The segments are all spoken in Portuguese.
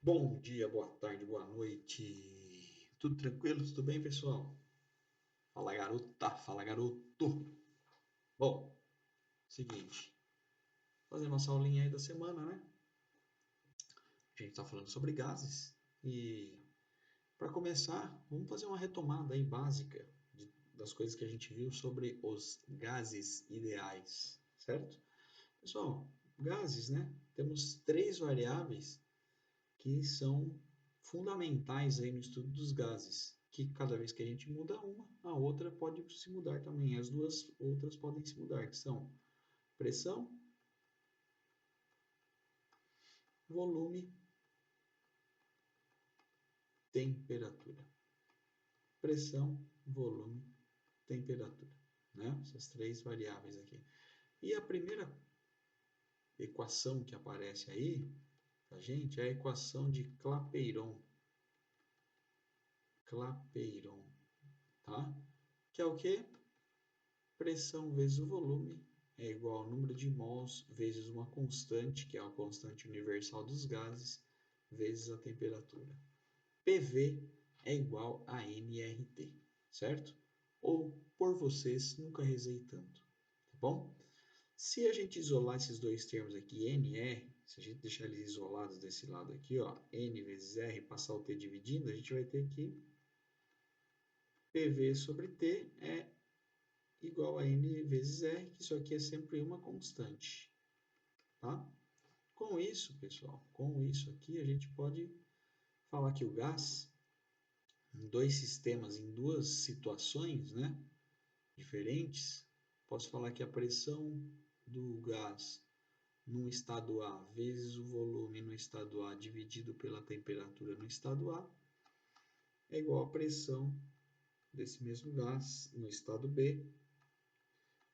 Bom dia, boa tarde, boa noite. Tudo tranquilo? Tudo bem, pessoal? Fala, garota, fala, garoto. Bom, seguinte, fazer nossa aulinha aí da semana, né? A gente tá falando sobre gases e para começar, vamos fazer uma retomada aí básica das coisas que a gente viu sobre os gases ideais, certo? Pessoal, gases, né? Temos três variáveis que são fundamentais aí no estudo dos gases, que cada vez que a gente muda uma, a outra pode se mudar também. As duas outras podem se mudar, que são pressão, volume, temperatura. Pressão, volume, temperatura, né? Essas três variáveis aqui. E a primeira equação que aparece aí pra gente é a equação de Clapeyron. Clapeyron, tá? Que é o quê? Pressão vezes o volume é igual ao número de mols vezes uma constante, que é a constante universal dos gases, vezes a temperatura. PV é igual a nRT, certo? Ou por vocês, nunca rezei tanto, tá bom? Se a gente isolar esses dois termos aqui, NR, se a gente deixar eles isolados desse lado aqui, ó, N vezes R, passar o T dividindo, a gente vai ter que PV sobre T é igual a N vezes R, que isso aqui é sempre uma constante, tá? Com isso, pessoal, com isso aqui, a gente pode falar que o gás, em dois sistemas, em duas situações, né, diferentes, posso falar que a pressão do gás no estado A vezes o volume no estado A dividido pela temperatura no estado A é igual à pressão desse mesmo gás no estado B,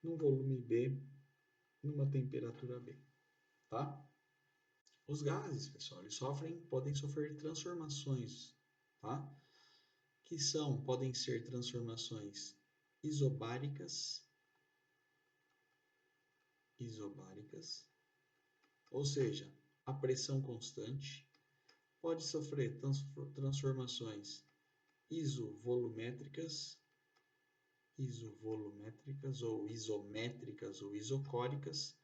num volume B, numa temperatura B, tá? Os gases, pessoal, eles podem sofrer transformações, tá? Que podem ser transformações isobáricas, ou seja, a pressão constante, pode sofrer transformações isovolumétricas, ou isométricas ou isocóricas,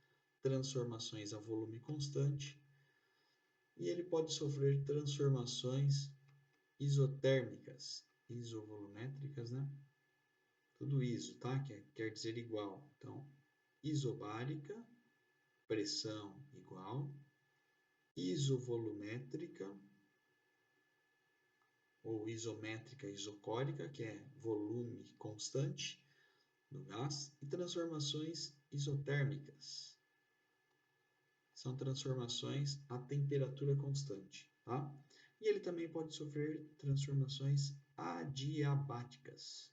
transformações a volume constante, e ele pode sofrer transformações isotérmicas, isovolumétricas, né? Tudo iso, tá? Quer dizer igual. Então, isobárica, pressão igual, isovolumétrica ou isométrica isocórica, que é volume constante do gás, e transformações isotérmicas. São transformações a temperatura constante, tá? E ele também pode sofrer transformações adiabáticas.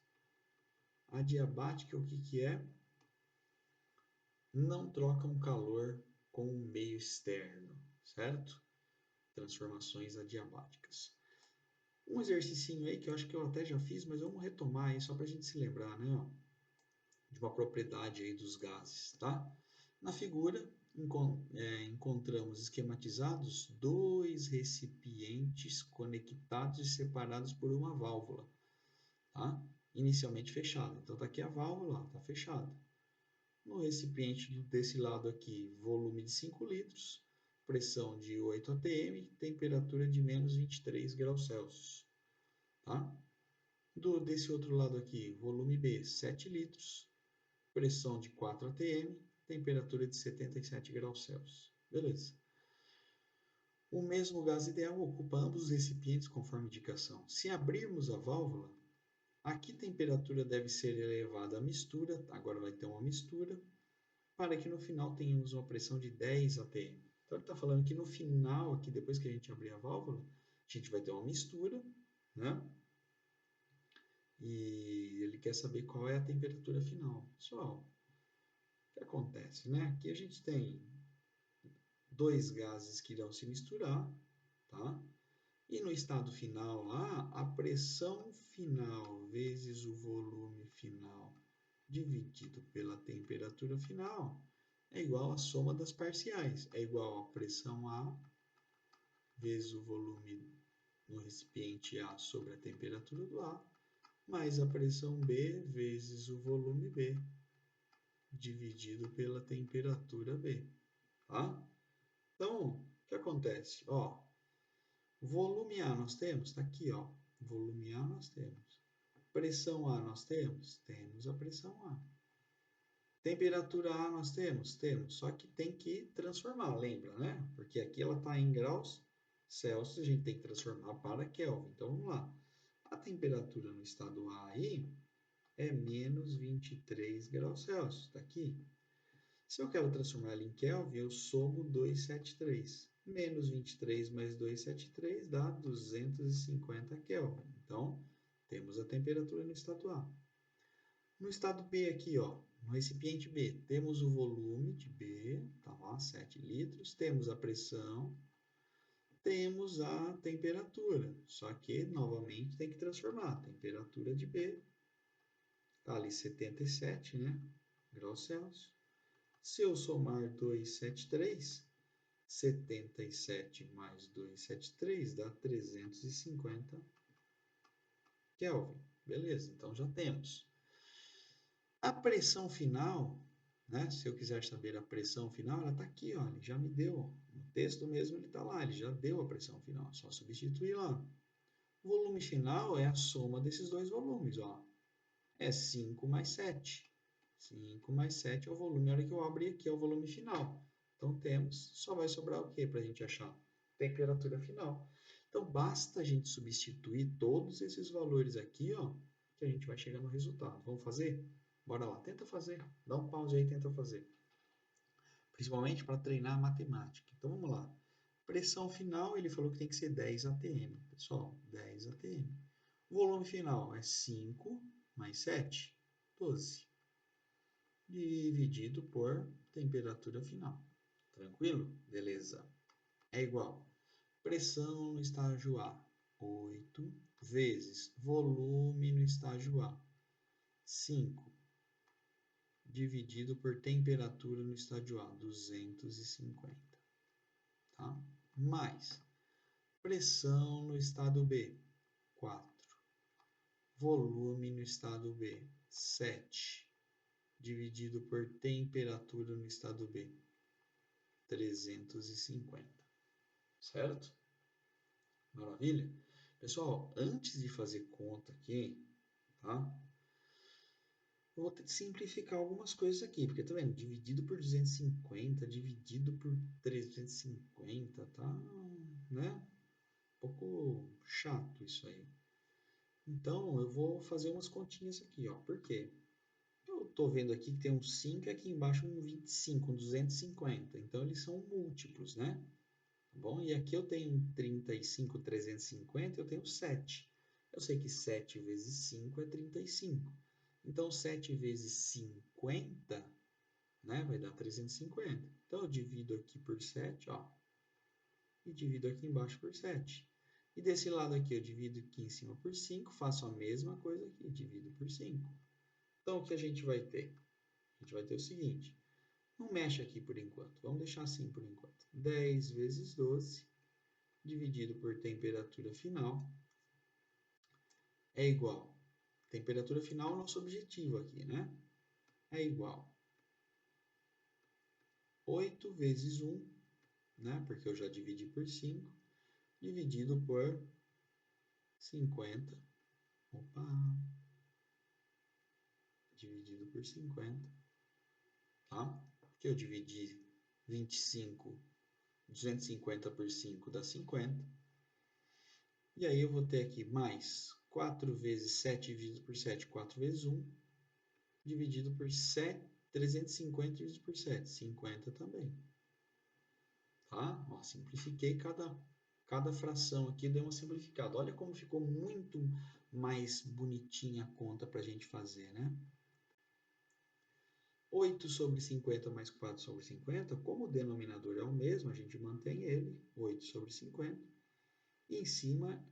Adiabática, o que é? Não trocam calor com o meio externo, certo? Transformações adiabáticas. Um exercício aí que eu acho que eu até já fiz, mas vamos retomar aí só para a gente se lembrar, né? De uma propriedade aí dos gases, tá? Na figura, encontramos esquematizados dois recipientes conectados e separados por uma válvula, tá? Inicialmente fechada. Então, tá aqui a válvula, está fechada. No recipiente desse lado aqui, volume de 5 litros, pressão de 8 atm, temperatura de menos 23 graus Celsius. Tá? Desse outro lado aqui, volume B, 7 litros, pressão de 4 atm, temperatura de 77 graus Celsius. Beleza. O mesmo gás ideal ocupa ambos os recipientes conforme indicação. Se abrirmos a válvula, a que temperatura deve ser elevada à mistura? Agora vai ter uma mistura, para que no final tenhamos uma pressão de 10 atm. Então ele está falando que no final, aqui depois que a gente abrir a válvula, a gente vai ter uma mistura, né? E ele quer saber qual é a temperatura final. Pessoal, o que acontece, né? Aqui a gente tem dois gases que irão se misturar, tá? E no estado final lá, a pressão final vezes o volume final dividido pela temperatura final é igual à soma das parciais. É igual a pressão A vezes o volume no recipiente A sobre a temperatura do A, mais a pressão B vezes o volume B, dividido pela temperatura B, tá? Então, o que acontece? Ó, volume A nós temos? Está aqui, ó. Volume A nós temos. Pressão A nós temos? Temos a pressão A. Temperatura A nós temos? Temos. Só que tem que transformar, lembra, né? Porque aqui ela está em graus Celsius, a gente tem que transformar para Kelvin. Então, vamos lá. A temperatura no estado A aí é menos 23 graus Celsius. Está aqui. Se eu quero transformar ela em Kelvin, eu somo 273. Menos 23 mais 273 dá 250 Kelvin. Então, temos a temperatura no estado A. No estado B aqui, ó, no recipiente B, temos o volume de B, tá lá, 7 litros, temos a pressão, temos a temperatura, só que, novamente, tem que transformar. A temperatura de B está ali 77, né, graus Celsius. Se eu somar 273, 77 mais 273 dá 350 Kelvin. Beleza, então já temos. A pressão final, né? Se eu quiser saber a pressão final, ela está aqui, ó, ele já me deu. No texto mesmo ele está lá, ele já deu a pressão final, só substituir lá. O volume final é a soma desses dois volumes, ó. É 5 mais 7. 5 mais 7 é o volume. A hora que eu abrir aqui é o volume final. Então temos, só vai sobrar o que para a gente achar? Temperatura final. Então basta a gente substituir todos esses valores aqui, ó, que a gente vai chegar no resultado. Vamos fazer? Bora lá, tenta fazer. Dá um pause aí e tenta fazer. Principalmente para treinar a matemática. Então vamos lá. Pressão final, ele falou que tem que ser 10 atm. Pessoal, 10 atm. O volume final é 5 mais 7, 12. Dividido por temperatura final. Tranquilo? Beleza. É igual. Pressão no estágio A, 8 vezes volume no estágio A, 5 dividido por temperatura no estágio A, 250, tá? Mais pressão no estado B, 4. Volume no estado B, 7. Dividido por temperatura no estado B, 350. Certo? Maravilha? Pessoal, antes de fazer conta aqui, tá? Eu vou ter que simplificar algumas coisas aqui, porque tá vendo? Dividido por 250, dividido por 350, tá, né? Um pouco chato isso aí. Então, eu vou fazer umas continhas aqui, ó. Por quê? Eu tô vendo aqui que tem um 5 e aqui embaixo um 25, um 250. Então, eles são múltiplos, né? Tá bom? E aqui eu tenho um 35, 350, eu tenho 7. Eu sei que 7 vezes 5 é 35. Então, 7 vezes 50, né, vai dar 350. Então, eu divido aqui por 7, ó, e divido aqui embaixo por 7. E desse lado aqui, eu divido aqui em cima por 5, faço a mesma coisa aqui, divido por 5. Então, o que a gente vai ter? A gente vai ter o seguinte, não mexe aqui por enquanto, vamos deixar assim por enquanto. 10 vezes 12, dividido por temperatura final, é igual. Temperatura final é o nosso objetivo aqui, né? É igual 8 vezes 1, né? Porque eu já dividi por 5, dividido por 50. Opa! Dividido por 50, tá? Porque eu dividi 25, 250 por 5 dá 50. E aí eu vou ter aqui mais 4 vezes 7 dividido por 7, 4 vezes 1, dividido por 7, 350 dividido por 7, 50 também. Tá? Ó, simplifiquei cada fração aqui, dei uma simplificada. Olha como ficou muito mais bonitinha a conta para a gente fazer, né? 8 sobre 50 mais 4 sobre 50, como o denominador é o mesmo, a gente mantém ele, 8 sobre 50. E em cima,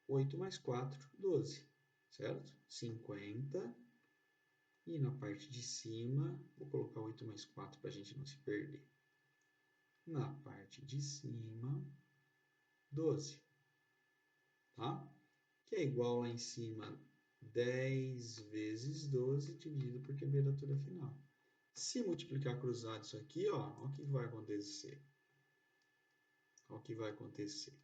8 mais 4, 12, certo? 50. E na parte de cima, vou colocar 8 mais 4 para a gente não se perder. Na parte de cima, 12, tá? Que é igual lá em cima 10 vezes 12 dividido por temperatura final. Se multiplicar cruzado isso aqui, ó, o que vai acontecer? O que vai acontecer?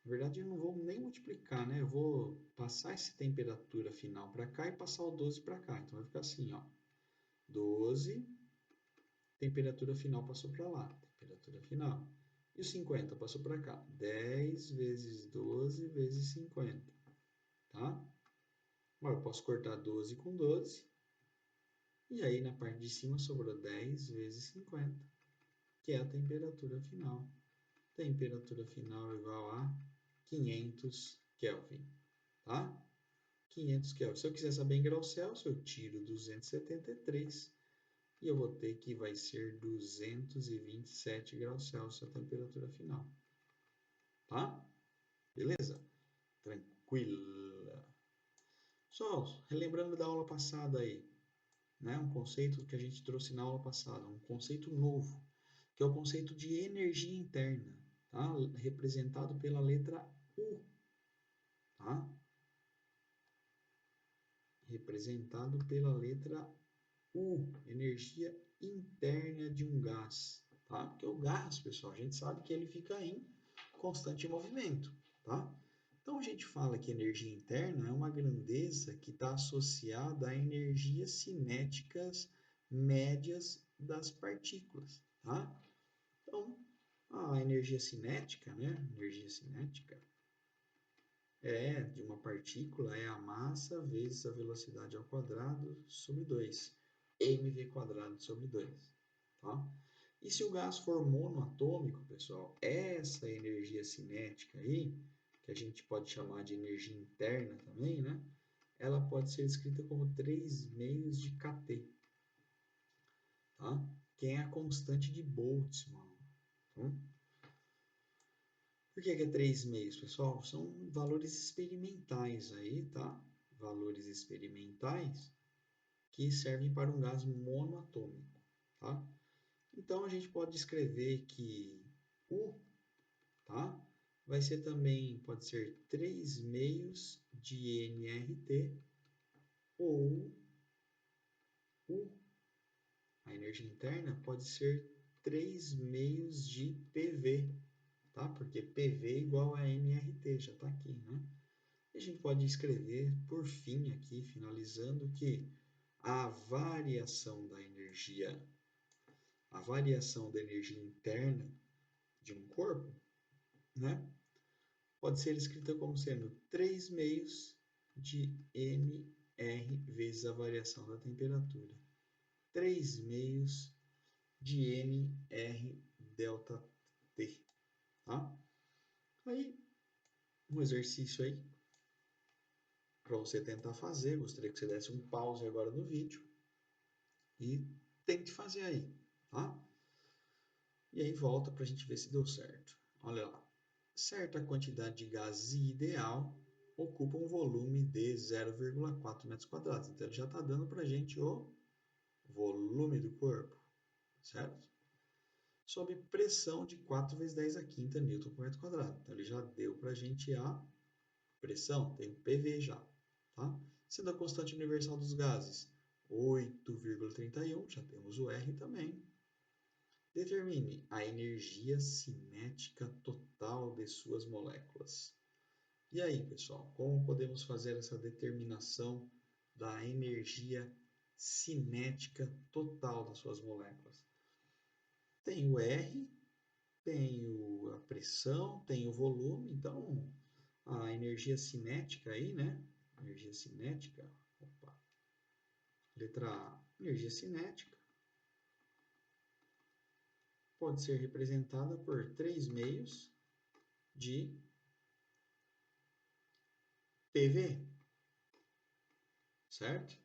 Na verdade, eu não vou nem multiplicar, né? Eu vou passar essa temperatura final para cá e passar o 12 para cá. Então, vai ficar assim, ó. 12, temperatura final passou para lá. Temperatura final. E o 50 passou para cá. 10 vezes 12 vezes 50. Tá? Agora, eu posso cortar 12 com 12. E aí, na parte de cima, sobrou 10 vezes 50, que é a temperatura final. Temperatura final igual a 500 Kelvin, tá? 500 Kelvin. Se eu quiser saber em graus Celsius, eu tiro 273 e eu vou ter que vai ser 227 graus Celsius a temperatura final, tá? Beleza? Tranquila. Pessoal, relembrando da aula passada aí, né? Um conceito que a gente trouxe na aula passada, um conceito novo, que é o conceito de energia interna, tá? Representado pela letra U, tá? Representado pela letra U, energia interna de um gás, tá? Porque o gás, pessoal, a gente sabe que ele fica em constante movimento, tá? Então a gente fala que energia interna é uma grandeza que está associada a energias cinéticas médias das partículas, tá? Então, a energia cinética, né? Energia cinética de uma partícula é a massa vezes a velocidade ao quadrado sobre 2, mv quadrado sobre 2, tá? E se o gás for monoatômico, pessoal, essa energia cinética aí, que a gente pode chamar de energia interna também, né? Ela pode ser escrita como 3 meios de kT, tá? Que é a constante de Boltzmann. Tá? Por que é 3 meios, pessoal? São valores experimentais aí, tá? Valores experimentais que servem para um gás monoatômico, tá? Então, a gente pode escrever que U, tá? Vai ser também, pode ser 3 meios de nRT ou U, a energia interna, pode ser 3 meios de PV, tá? Porque PV é igual a nRT, já está aqui, né? E a gente pode escrever, por fim, aqui, finalizando, que a variação da energia interna de um corpo, né, pode ser escrita como sendo 3 meios de nR vezes a variação da temperatura. 3 meios de nR delta T, tá? Aí, um exercício aí para você tentar fazer. Gostaria que você desse um pause agora no vídeo e tente fazer aí, tá? E aí volta para a gente ver se deu certo. Olha lá. Certa quantidade de gás ideal ocupa um volume de 0,4 metros quadrados. Então, ele já está dando para a gente o volume do corpo, certo? Sob pressão de 4 vezes 10 a quinta newton por metro quadrado. Então, ele já deu para a gente a pressão, tem o PV já, tá? Sendo a constante universal dos gases 8,31, já temos o R também. Determine a energia cinética total de suas moléculas. E aí, pessoal, como podemos fazer essa determinação da energia cinética total das suas moléculas? Tem o R, tem a pressão, tem o volume, então a energia cinética aí, né? Energia cinética, opa, letra A, energia cinética, pode ser representada por 3 meios de PV, certo?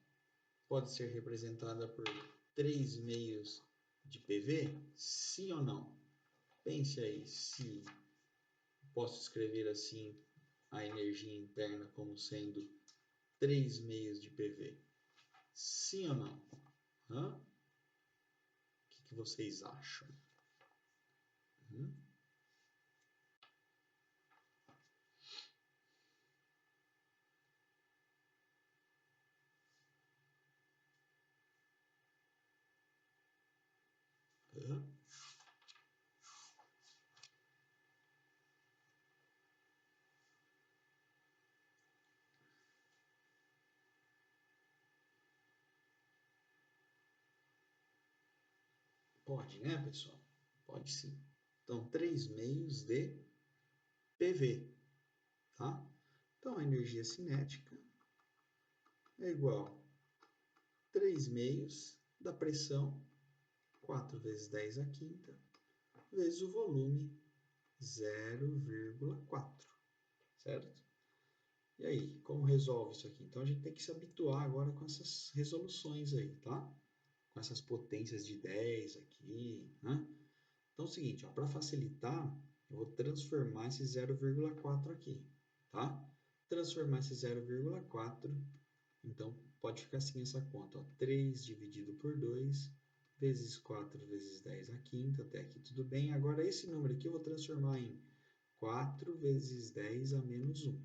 Pode ser representada por 3 meios de PV? Sim ou não? Pense aí se posso escrever assim a energia interna como sendo 3 meios de PV. Sim ou não? Hã? O que vocês acham? Aham. Pode, né, pessoal? Pode sim. Então, 3 meios de PV, tá? Então, a energia cinética é igual a 3 meios da pressão, 4 vezes 10 à quinta, vezes o volume, 0,4, certo? E aí, como resolve isso aqui? Então, a gente tem que se habituar agora com essas resoluções aí, tá? Com essas potências de 10 aqui, né? Então, é o seguinte, para facilitar, eu vou transformar esse 0,4 aqui, tá? Transformar esse 0,4, então pode ficar assim essa conta, ó, 3 dividido por 2, vezes 4 vezes 10 à quinta, até aqui tudo bem. Agora, esse número aqui eu vou transformar em 4 vezes 10 a menos 1,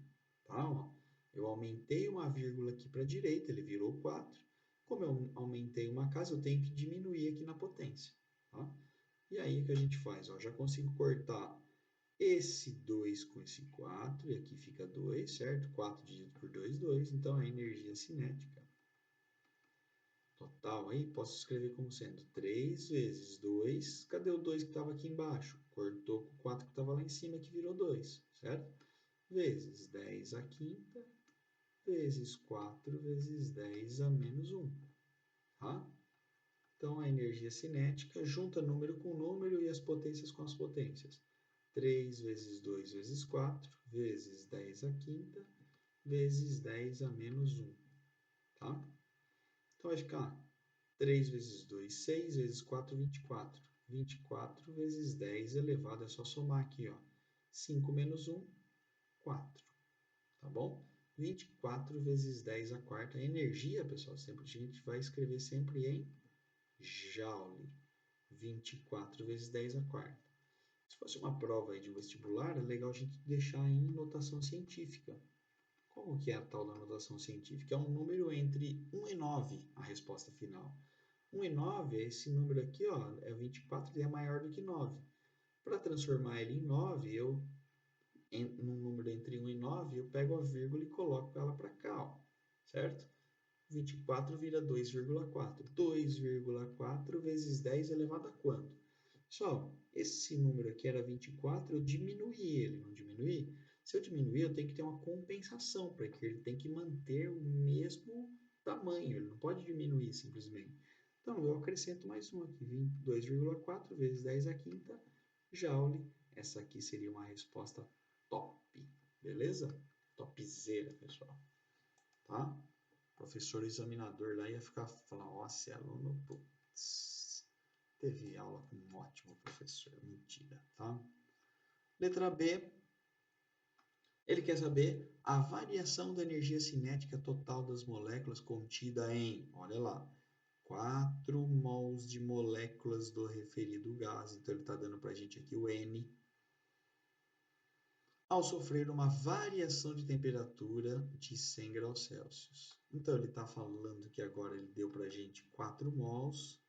tá? Ó, eu aumentei uma vírgula aqui para a direita, ele virou 4. Como eu aumentei uma casa, eu tenho que diminuir aqui na potência, tá? E aí o que a gente faz? Ó, já consigo cortar esse 2 com esse 4, e aqui fica 2, certo? 4 dividido por 2, 2. Então, a energia cinética total aí, posso escrever como sendo 3 vezes 2. Cadê o 2 que estava aqui embaixo? Cortou com o 4 que estava lá em cima, que virou 2, certo? Vezes 10 à quinta, vezes 4 vezes 10 a menos 1, tá? Então, a energia cinética junta número com número e as potências com as potências. 3 vezes 2 vezes 4, vezes 10 à quinta, vezes 10 a menos 1, tá? Então, vai ficar 3 vezes 2, 6 vezes 4, 24. 24 vezes 10 elevado, é só somar aqui, ó. 5 menos 1, 4, tá bom? 24 vezes 10 à quarta. A energia, pessoal, sempre a gente vai escrever sempre em joule. 24 vezes 10 à quarta. Se fosse uma prova aí de vestibular, é legal a gente deixar em notação científica. Como que é a tal da notação científica? É um número entre 1 e 9, a resposta final. 1 e 9, esse número aqui, ó, é 24, ele é maior do que 9. Para transformar ele em 9, num número entre 1 e 9, eu pego a vírgula e coloco ela para cá, ó, certo? 24 vira 2,4. 2,4 vezes 10 elevado a quanto? Pessoal, esse número aqui era 24, eu diminuí ele, não diminuí? Se eu diminuir, eu tenho que ter uma compensação, para que ele tem que manter o mesmo tamanho, ele não pode diminuir simplesmente. Então, eu acrescento mais um aqui, 2,4 vezes 10 à quinta joule. Essa aqui seria uma resposta top, beleza? Topzera, pessoal, tá? O professor examinador lá ia ficar falando, ó, esse aluno, putz, teve aula com um ótimo professor. Mentira, tá? Letra B, ele quer saber a variação da energia cinética total das moléculas contida em, olha lá, 4 mols de moléculas do referido gás. Então, ele está dando para a gente aqui o N. Ao sofrer uma variação de temperatura de 100 graus Celsius. Então, ele está falando que agora ele deu para a gente 4 mols,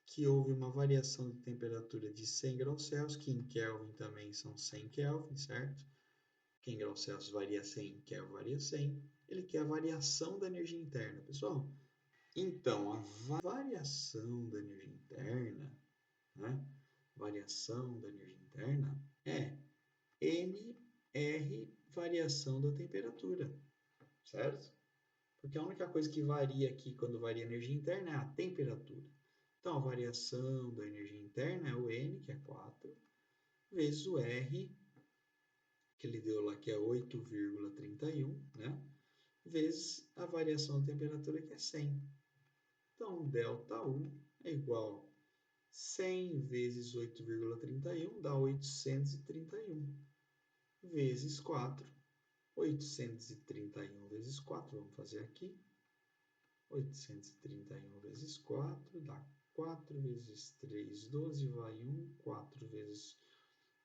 que houve uma variação de temperatura de 100 graus Celsius, que em Kelvin também são 100 Kelvin, certo? Que em graus Celsius varia 100, Kelvin varia 100. Ele quer a variação da energia interna, pessoal. Então, a variação da energia interna, né? Variação da energia interna é NR variação da temperatura, certo? Porque a única coisa que varia aqui quando varia a energia interna é a temperatura. Então, a variação da energia interna é o N, que é 4, vezes o R, que ele deu lá, que é 8,31, né? Vezes a variação da temperatura, que é 100. Então, ΔU é igual a 100 vezes 8,31 dá 831, vezes 4. 831 vezes 4, vamos fazer aqui. 831 vezes 4 dá 4 vezes 3, 12, vai 1, 4 vezes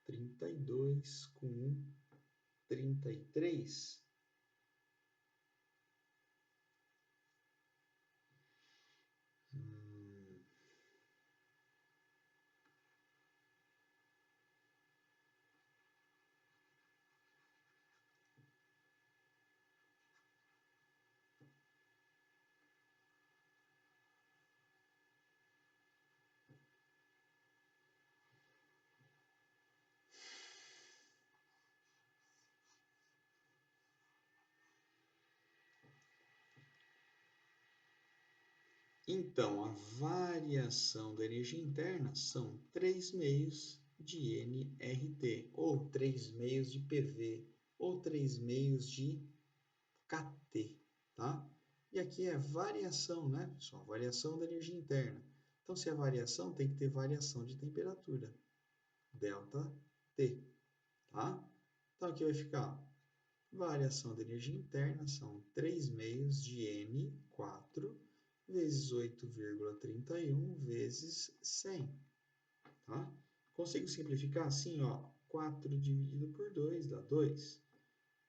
32, com 1, 33. Então, a variação da energia interna são 3 meios de nRT, ou 3 meios de PV, ou 3 meios de KT, tá? E aqui é variação, né, pessoal? Variação da energia interna. Então, se é variação, tem que ter variação de temperatura, ΔT, tá? Então, aqui vai ficar variação da energia interna são 3 meios de N4 vezes 8,31 vezes 100, tá? Consigo simplificar assim, ó, 4 dividido por 2 dá 2.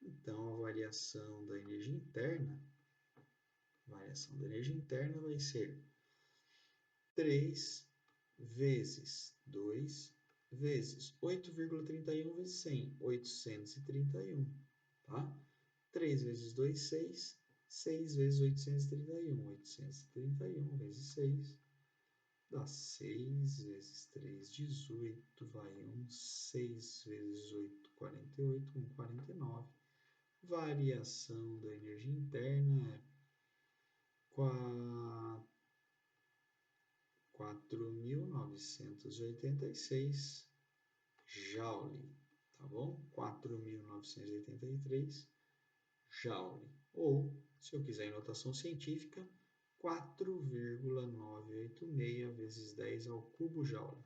Então, a variação da energia interna vai ser 3 vezes 2 vezes 8,31 vezes 100, 831, tá? 3 vezes 2, 6. 6 vezes 831. 831 vezes 6 dá 6 vezes 3, 18. Vai 1. 6 vezes 8, 48. 1, 49. Variação da energia interna é 4.986 Joule, tá bom? 4.983 Joule. Ou, se eu quiser em notação científica, 4,986 vezes 10 ao cubo Joule.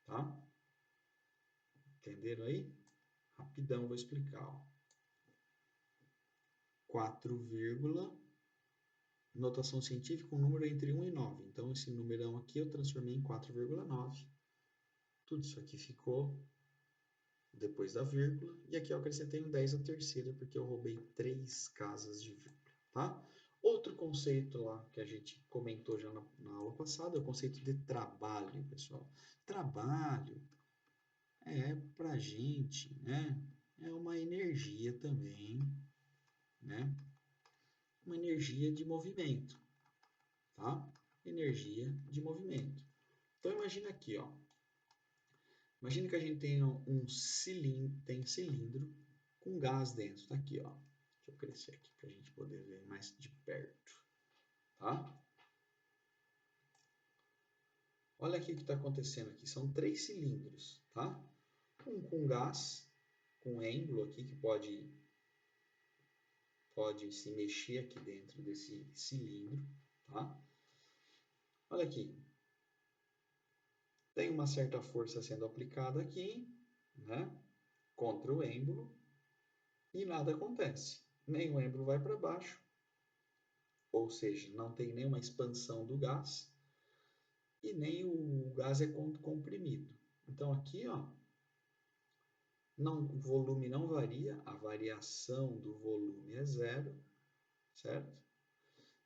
Tá? Entenderam aí? Rapidão vou explicar. Ó. 4, notação científica, um número entre 1 e 9. Então, esse numerão aqui eu transformei em 4,9. Tudo isso aqui ficou depois da vírgula. E aqui eu acrescentei um 10 à terceira, porque eu roubei 3 casas de vírgula. Tá? Outro conceito lá que a gente comentou já na aula passada é o conceito de trabalho, pessoal. Trabalho é pra gente, né? É uma energia também, né? Uma energia de movimento, tá? Energia de movimento. Então imagina aqui, ó. Imagina que a gente tem um cilindro com gás dentro. Tá aqui, ó. Deixa eu crescer aqui para a gente poder ver mais de perto, tá? Olha aqui o que está acontecendo aqui. São 3 cilindros, tá? Um com gás, com êmbolo aqui que pode se mexer aqui dentro desse cilindro, tá? Olha aqui. Tem uma certa força sendo aplicada aqui, né? Contra o êmbolo e nada acontece. Nem o êmbolo vai para baixo, ou seja, não tem nenhuma expansão do gás e nem o gás é comprimido. Então aqui, ó, o volume não varia, a variação do volume é zero, certo?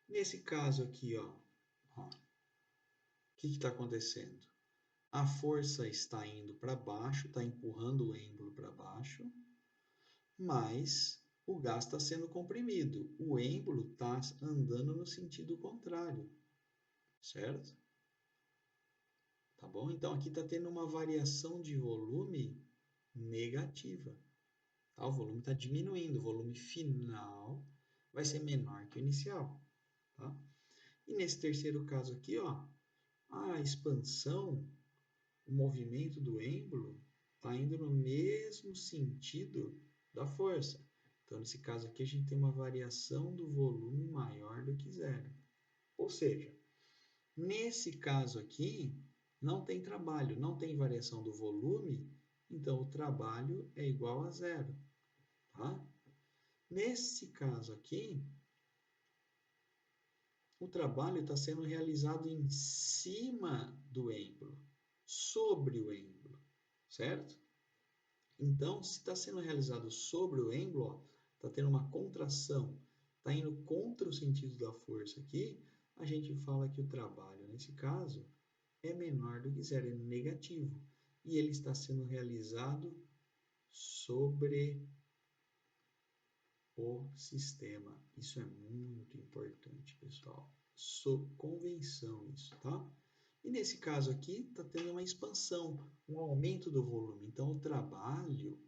Nesse caso aqui, ó, o que está acontecendo? A força está indo para baixo, está empurrando o êmbolo para baixo, mas o gás está sendo comprimido. O êmbolo está andando no sentido contrário, certo? Tá bom? Então aqui está tendo uma variação de volume negativa. Tá? O volume está diminuindo, o volume final vai ser menor que o inicial. Tá? E nesse terceiro caso aqui, ó, a expansão, o movimento do êmbolo está indo no mesmo sentido da força. Então, nesse caso aqui, a gente tem uma variação do volume maior do que zero. Ou seja, nesse caso aqui, não tem trabalho, não tem variação do volume, então o trabalho é igual a zero. Tá? Nesse caso aqui, o trabalho está sendo realizado em cima do êmbolo, sobre o êmbolo, certo? Então, se está sendo realizado sobre o êmbolo, está tendo uma contração, está indo contra o sentido da força aqui, a gente fala que o trabalho, nesse caso, é menor do que zero, é negativo. E ele está sendo realizado sobre o sistema. Isso é muito importante, pessoal. Convenção isso, tá? E nesse caso aqui, está tendo uma expansão, um aumento do volume. Então, o trabalho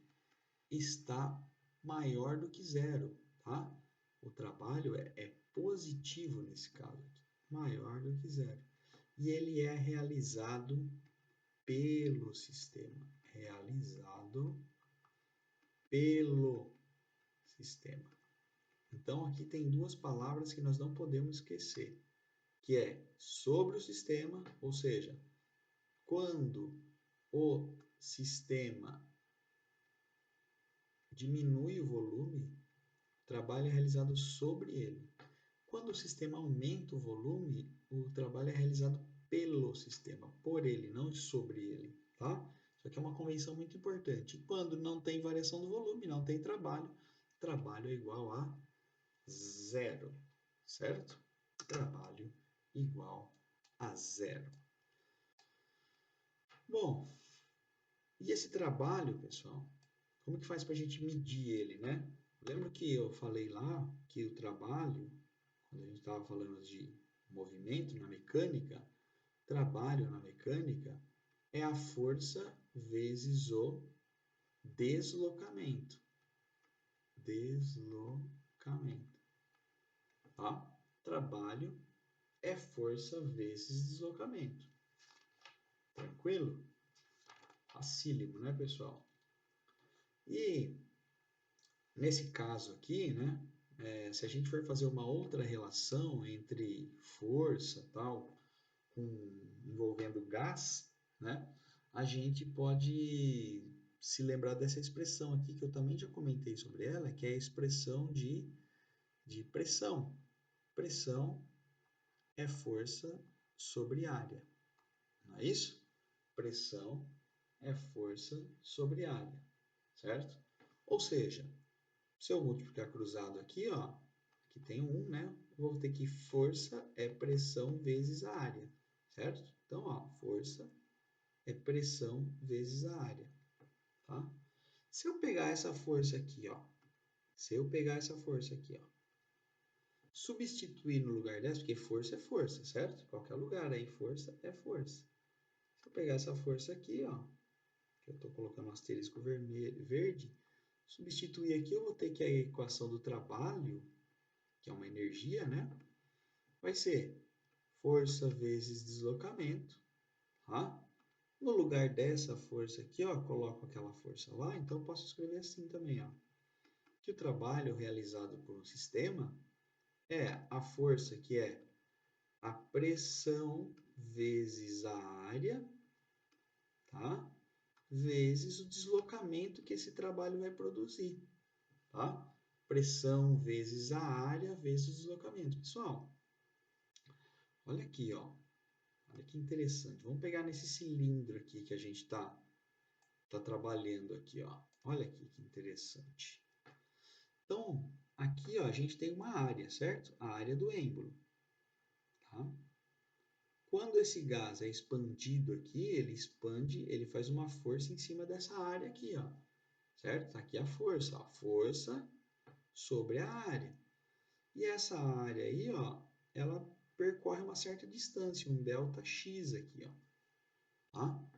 está maior do que zero, tá? O trabalho é positivo nesse caso aqui. maior do que zero. E ele é realizado pelo sistema. Realizado pelo sistema. Então, aqui tem duas palavras que nós não podemos esquecer, que é sobre o sistema, ou seja, quando o sistema diminui o volume, o trabalho é realizado sobre ele. Quando o sistema aumenta o volume, o trabalho é realizado pelo sistema, por ele, não sobre ele, tá? Isso aqui é uma convenção muito importante. Quando não tem variação do volume, não tem trabalho, trabalho é igual a zero, certo? Trabalho igual a zero. Bom, e esse trabalho, pessoal, como que faz para a gente medir ele, né? Lembra que eu falei lá que o trabalho, quando a gente estava falando de movimento na mecânica, trabalho na mecânica é a força vezes o deslocamento. Deslocamento. Tá? Trabalho é força vezes deslocamento. Tranquilo? Facílimo, né, pessoal? E nesse caso aqui, né, se a gente for fazer uma outra relação entre força tal, envolvendo gás, né, a gente pode se lembrar dessa expressão aqui, que eu também já comentei sobre ela, que é a expressão de pressão. Pressão é força sobre área, não é isso? Pressão é força sobre área, certo? Ou seja, se eu multiplicar cruzado aqui, ó, aqui tem 1, né? Eu vou ter que força é pressão vezes a área, certo? Então, ó, força é pressão vezes a área, tá? Se eu pegar essa força aqui, ó, substituir no lugar dessa, porque força é força, certo? Qualquer lugar aí, força é força. Se eu pegar essa força aqui, ó, que eu estou colocando um asterisco verde, substituir aqui, eu vou ter que a equação do trabalho, que é uma energia, né? Vai ser força vezes deslocamento, tá? No lugar dessa força aqui, ó, coloco aquela força lá, então eu posso escrever assim também, ó. Que o trabalho realizado por um sistema é a força que é a pressão vezes a área, tá? Vezes o deslocamento que esse trabalho vai produzir, tá? Pressão vezes a área vezes o deslocamento. Pessoal, olha aqui, ó. Olha que interessante. Vamos pegar nesse cilindro aqui que a gente está trabalhando aqui, ó. Olha aqui que interessante. Então, aqui, ó, a gente tem uma área, certo? A área do êmbolo, tá? Quando esse gás é expandido aqui, ele expande, ele faz uma força em cima dessa área aqui, ó. Certo? Tá aqui a força, ó. Força sobre a área. E essa área aí, ó, ela percorre uma certa distância, um ΔX aqui, ó. Tá?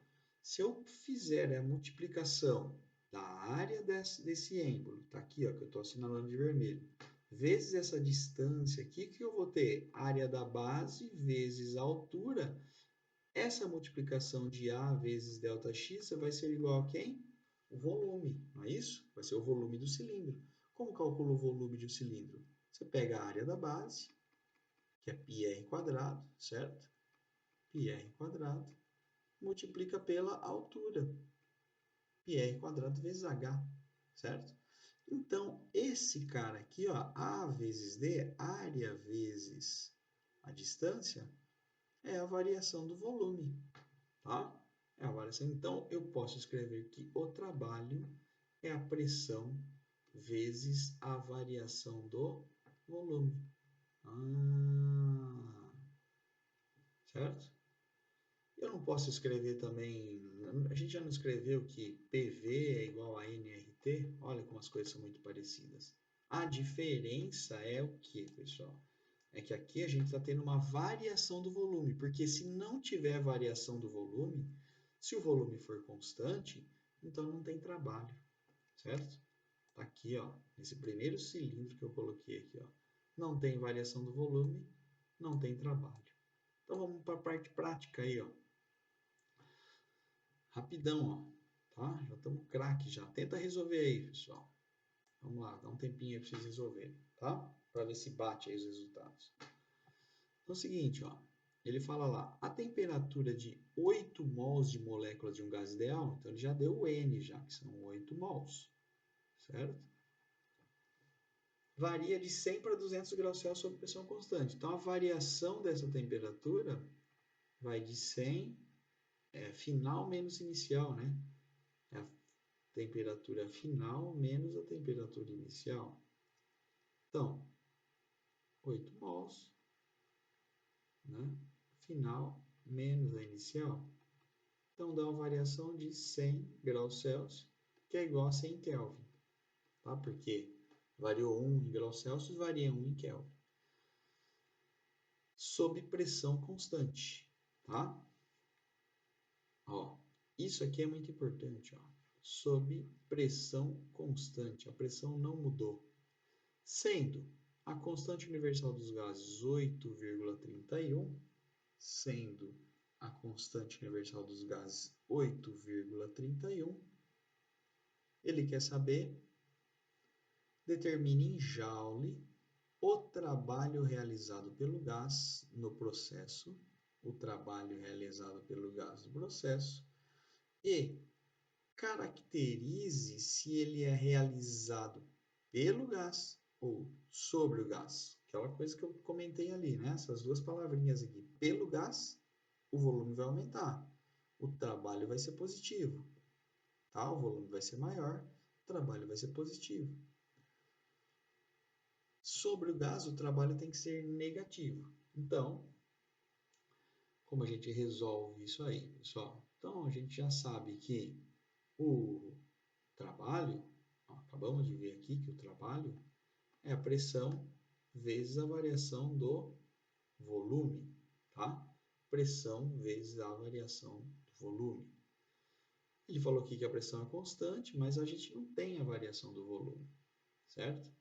Se eu fizer a multiplicação da área desse êmbolo, tá aqui, ó, que eu estou assinalando de vermelho, vezes essa distância aqui, que eu vou ter área da base vezes a altura, essa multiplicação de A vezes ΔX vai ser igual a quem? O volume, não é isso? Vai ser o volume do cilindro. Como calcula o volume de um cilindro? Você pega a área da base, que é πr², certo? πr², multiplica pela altura, πr² vezes h, certo? Então, esse cara aqui, ó, A vezes D, área vezes a distância, é a variação do volume, tá? É a variação. Então, eu posso escrever que o trabalho é a pressão vezes a variação do volume. Certo? Eu não posso escrever também... A gente já não escreveu que PV é igual a nRT? Olha como as coisas são muito parecidas. A diferença é o que, pessoal? É que aqui a gente está tendo uma variação do volume, porque se não tiver variação do volume, se o volume for constante, então não tem trabalho, certo? Tá aqui, ó, nesse primeiro cilindro que eu coloquei aqui, ó. Não tem variação do volume, não tem trabalho. Então vamos para a parte prática aí, ó. Rapidão, ó, tá? Já estamos craque já. Tenta resolver aí, pessoal. Vamos lá, dá um tempinho aí para vocês resolverem, tá? Para ver se bate aí os resultados. Então é o seguinte, ó. Ele fala lá, a temperatura de 8 mols de molécula de um gás ideal, então ele já deu o N já, que são 8 mols, certo? Varia de 100 para 200 graus Celsius sob pressão constante. Então a variação dessa temperatura vai de 100, final menos inicial, né? É a temperatura final menos a temperatura inicial. Então, 8 mols, né? Final menos a inicial. Então dá uma variação de 100 graus Celsius, que é igual a 100 Kelvin, tá? Porque variou 1 em graus Celsius, varia 1 em Kelvin. Sob pressão constante, tá? Ó, isso aqui é muito importante, ó. Sob pressão constante, a pressão não mudou. Sendo a constante universal dos gases 8,31, sendo a constante universal dos gases 8,31, ele quer saber, determine em joule o trabalho realizado pelo gás no processo, o trabalho realizado pelo gás no processo, e caracterize se ele é realizado pelo gás ou sobre o gás. Aquela coisa que eu comentei ali, né? Essas duas palavrinhas aqui. Pelo gás, o volume vai aumentar. O trabalho vai ser positivo. Tá? O volume vai ser maior, o trabalho vai ser positivo. Sobre o gás, o trabalho tem que ser negativo. Então, como a gente resolve isso aí, pessoal? Então, a gente já sabe que o trabalho, ó, acabamos de ver aqui que o trabalho é a pressão vezes a variação do volume, tá? Pressão vezes a variação do volume. Ele falou aqui que a pressão é constante, mas a gente não tem a variação do volume, certo?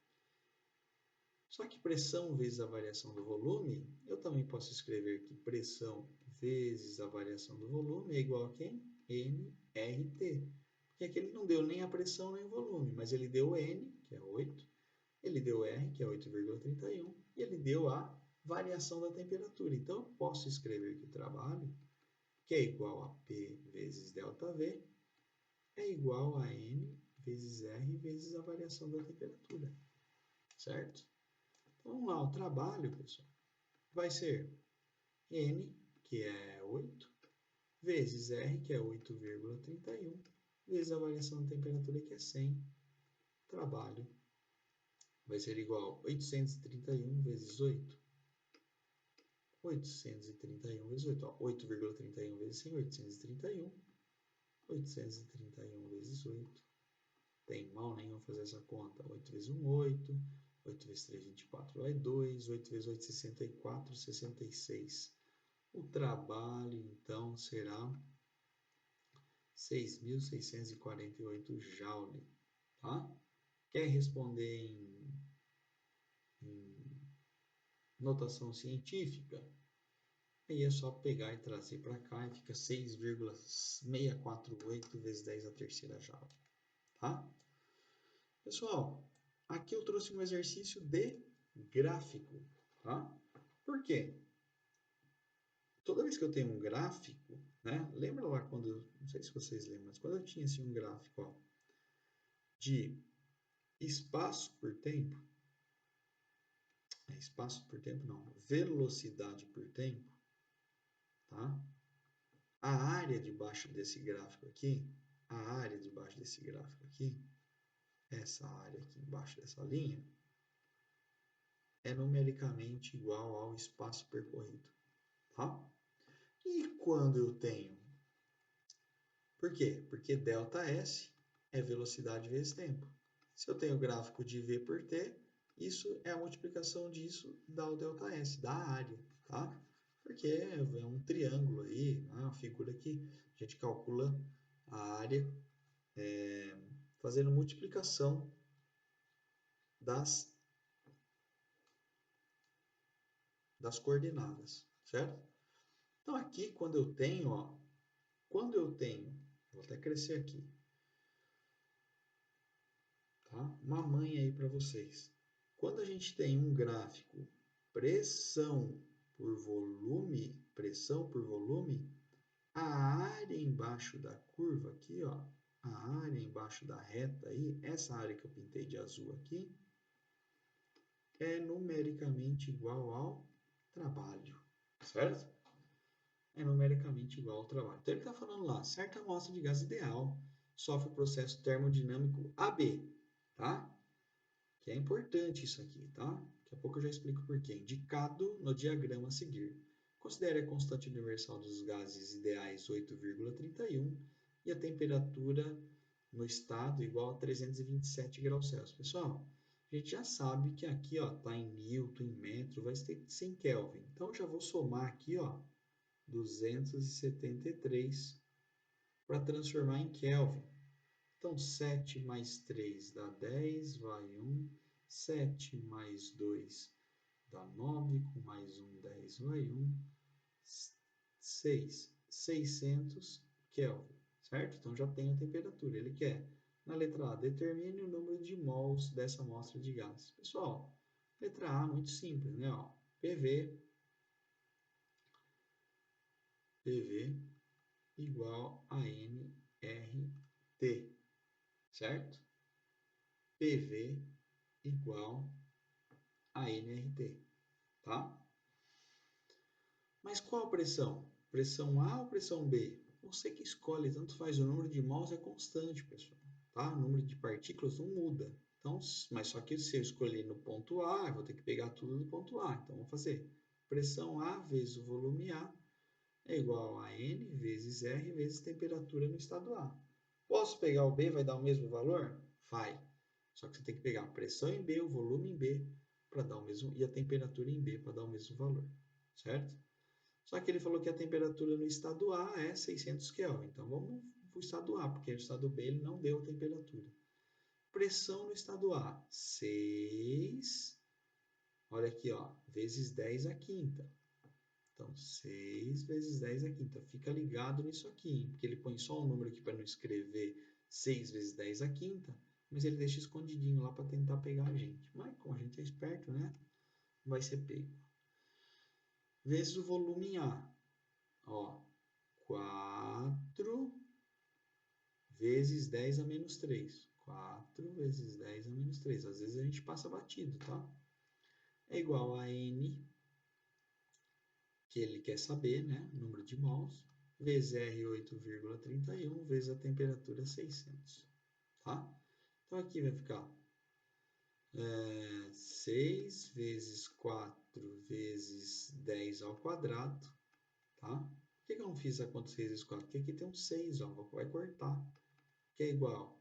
Só que pressão vezes a variação do volume, eu também posso escrever que pressão vezes a variação do volume é igual a quem? nRT. Porque aqui ele não deu nem a pressão nem o volume, mas ele deu N, que é 8, ele deu R, que é 8,31, e ele deu a variação da temperatura. Então, eu posso escrever que o trabalho, que é igual a P vezes ΔV, é igual a N vezes R vezes a variação da temperatura, certo? Então, vamos lá, o trabalho, pessoal, vai ser N, que é 8, vezes R, que é 8,31, vezes a variação da temperatura, que é 100. Trabalho vai ser igual a 831 vezes 8. 831 vezes 8, 8,31 vezes 100, 831. 831 vezes 8. Tem mal nenhum fazer essa conta. 8 vezes 1, 8. 8 vezes 3, 24, vai 2. 8 vezes 8, 64, 66. O trabalho, então, será 6.648 joule, tá? Quer responder em notação científica? Aí é só pegar e trazer para cá e fica 6,648 vezes 10 a terceira joule, tá? Pessoal, aqui eu trouxe um exercício de gráfico, tá? Por quê? Toda vez que eu tenho um gráfico, né? Lembra lá quando, não sei se vocês lembram, mas quando eu tinha assim um gráfico, ó, de espaço por tempo, espaço por tempo não, velocidade por tempo, tá? A área debaixo desse gráfico aqui, a área debaixo desse gráfico aqui, essa área aqui embaixo dessa linha, é numericamente igual ao espaço percorrido, tá? E quando eu tenho... Por quê? Porque ΔS é velocidade vezes tempo. Se eu tenho o gráfico de V por T, isso é a multiplicação disso dá o ΔS, da área, tá? Porque é um triângulo aí, né? Uma figura que a gente calcula a área fazendo multiplicação das coordenadas, certo? Então, aqui, quando eu tenho, vou até crescer aqui, tá? Uma manha aí para vocês. Quando a gente tem um gráfico pressão por volume, a área embaixo da curva aqui, ó, a área embaixo da reta aí, essa área que eu pintei de azul aqui, é numericamente igual ao trabalho, certo? É numericamente igual ao trabalho. Então ele está falando lá, certa amostra de gás ideal sofre o processo termodinâmico AB, tá? Que é importante isso aqui, tá? Daqui a pouco eu já explico por quê. Indicado no diagrama a seguir. Considere a constante universal dos gases ideais 8,31 e a temperatura no estado igual a 327 graus Celsius. Pessoal, a gente já sabe que aqui está em Newton, em metro, vai ter que ser em Kelvin. Então, eu já vou somar aqui 273 para transformar em Kelvin. Então, 7 mais 3 dá 10, vai 1. 7 mais 2 dá 9, com mais 1, 10, vai 1. 6, 600 Kelvin, certo? Então, já tem a temperatura. Ele quer, na letra A, determine o número de mols dessa amostra de gás. Pessoal, letra A, muito simples, né? PV igual a nRT, certo? PV igual a nRT, tá? Mas qual pressão? Pressão A ou pressão B? Você que escolhe, tanto faz, o número de mols é constante, pessoal, tá? O número de partículas não muda. Então, mas só que se eu escolher no ponto A, eu vou ter que pegar tudo do ponto A. Então, vou fazer pressão A vezes o volume A é igual a N vezes R vezes temperatura no estado A. Posso pegar o B, vai dar o mesmo valor? Vai. Só que você tem que pegar a pressão em B, o volume em B, para dar o mesmo, e a temperatura em B para dar o mesmo valor, certo? Só que ele falou que a temperatura no estado A é 600 Kelvin. Então, vamos para o estado A, porque no estado B ele não deu a temperatura. Pressão no estado A, 6, olha aqui, vezes 10 a quinta. Então, 6 vezes 10 a quinta. Fica ligado nisso aqui, hein? Porque ele põe só um número aqui para não escrever 6 vezes 10 a quinta, mas ele deixa escondidinho lá para tentar pegar a gente. Mas como a gente é esperto, né? Vai ser pego. Vezes o volume em A. 4 vezes 10 a menos 3. 4 vezes 10 a menos 3. Às vezes a gente passa batido, tá? É igual a N, que ele quer saber, né? Número de mols, vezes R 8,31 vezes a temperatura 600, tá? Então aqui vai ficar 6 vezes 4 vezes 10 ao quadrado, tá? Por que eu não fiz a conta 6 vezes 4? Porque aqui tem um 6, vai cortar, que é igual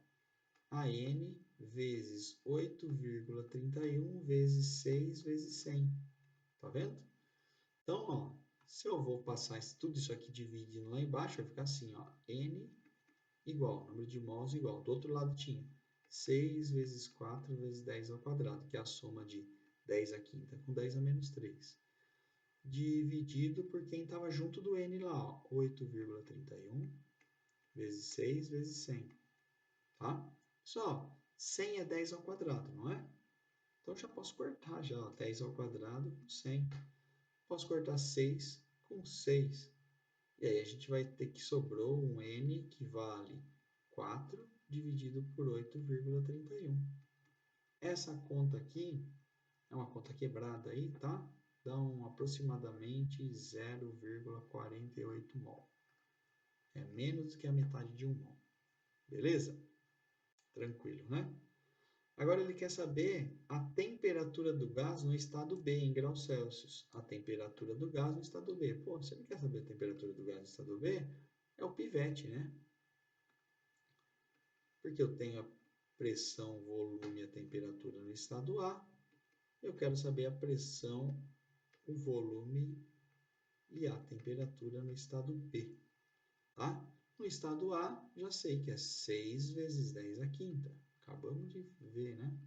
a N vezes 8,31 vezes 6 vezes 100. Tá vendo? Então, se eu vou passar tudo isso aqui dividindo lá embaixo, vai ficar assim, N igual, número de mols igual. Do outro lado tinha 6 vezes 4 vezes 10 ao quadrado, que é a soma de 10 à quinta com 10 a menos 3. Dividido por quem estava junto do N lá, 8,31 vezes 6 vezes 100. Tá? Só, 100 é 10 ao quadrado, não é? Então, já posso cortar já, 10 ao quadrado com 100. Posso cortar 6 com 6. E aí a gente vai ter que sobrou um n que vale 4 dividido por 8,31. Essa conta aqui é uma conta quebrada aí, tá? Dá aproximadamente 0,48 mol. É menos do que a metade de um mol. Beleza? Tranquilo, né? Agora ele quer saber a temperatura do gás no estado B, em graus Celsius. A temperatura do gás no estado B. Pô, se ele quer saber a temperatura do gás no estado B, é o pivete, né? Porque eu tenho a pressão, volume e a temperatura no estado A. Eu quero saber a pressão, o volume e a temperatura no estado B. Tá? No estado A, já sei que é 6 vezes 10 à quinta. Acabamos de ver, né?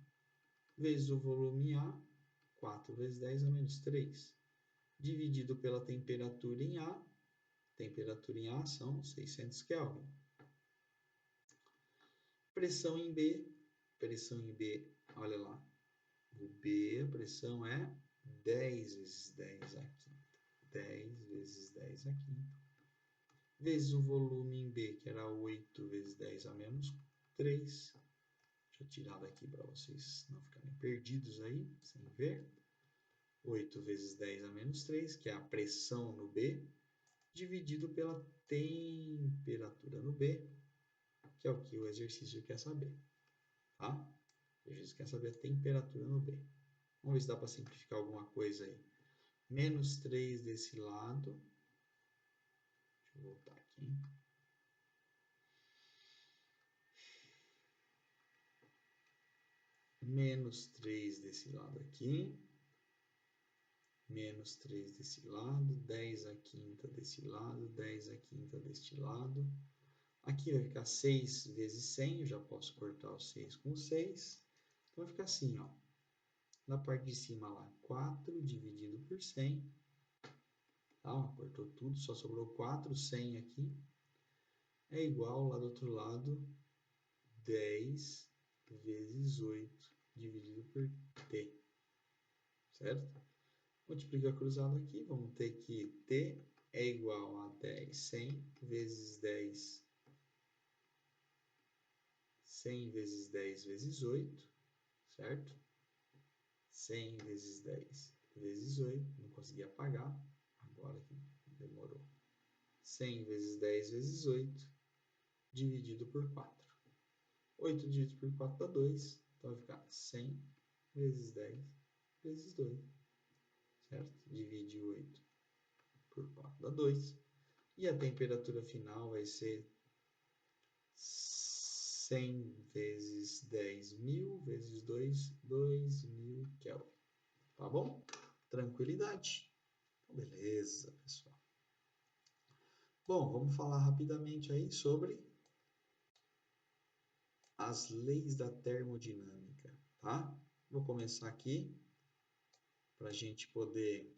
Vezes o volume A, 4 vezes 10 a menos 3, dividido pela temperatura em A, temperatura em A são 600 Kelvin. Pressão em B, olha lá, o B, a pressão é 10 vezes 10 a quinta, 10 vezes 10 a quinta, vezes o volume em B, que era 8 vezes 10 a menos 3. Deixa eu tirar daqui para vocês não ficarem perdidos aí, sem ver. 8 vezes 10 a menos 3, que é a pressão no B, dividido pela temperatura no B, que é o que o exercício quer saber. Tá? O exercício quer saber a temperatura no B. Vamos ver se dá para simplificar alguma coisa aí. Menos 3 desse lado. Deixa eu voltar aqui. Menos 3 desse lado aqui. Menos 3 desse lado. 10 a quinta desse lado. 10 a quinta deste lado. Aqui vai ficar 6 vezes 100. Eu já posso cortar o 6 com 6. Então vai ficar assim, ó. Na parte de cima lá, 4 dividido por 100. Tá? Cortou tudo, só sobrou 4, 100 aqui. É igual lá do outro lado, 10 vezes 8 dividido por T. Certo? Multiplica cruzado aqui, vamos ter que T é igual a 10, 100 vezes 10. 100 vezes 10 vezes 8, certo? 100 vezes 10 vezes 8, não consegui apagar, agora que demorou. 100 vezes 10 vezes 8, dividido por 4. 8 dividido por 4 dá 2, então vai ficar 100 vezes 10 vezes 2, certo? Divide 8 por 4 dá 2. E a temperatura final vai ser 100 vezes 10.000 vezes 2, 2.000 Kelvin. Tá bom? Tranquilidade. Então, beleza, pessoal. Bom, vamos falar rapidamente aí sobre as leis da termodinâmica, tá? Vou começar aqui para a gente poder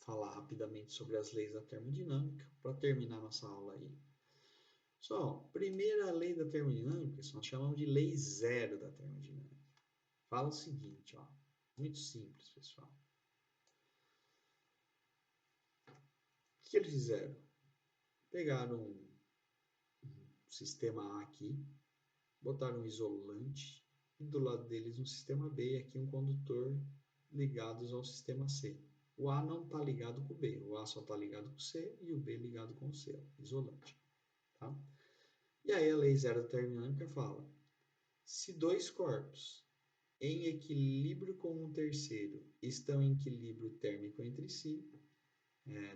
falar rapidamente sobre as leis da termodinâmica para terminar nossa aula aí. Só, primeira lei da termodinâmica, nós chamamos de lei zero da termodinâmica. Fala o seguinte, ó, muito simples, pessoal. O que eles fizeram? Pegaram um sistema A aqui, botaram um isolante e do lado deles um sistema B, aqui um condutor ligados ao sistema C. O A não está ligado com o B, o A só está ligado com o C e o B ligado com o C, ó, isolante. Tá? E aí a lei zero da termodinâmica fala, se dois corpos em equilíbrio com um terceiro estão em equilíbrio térmico entre si,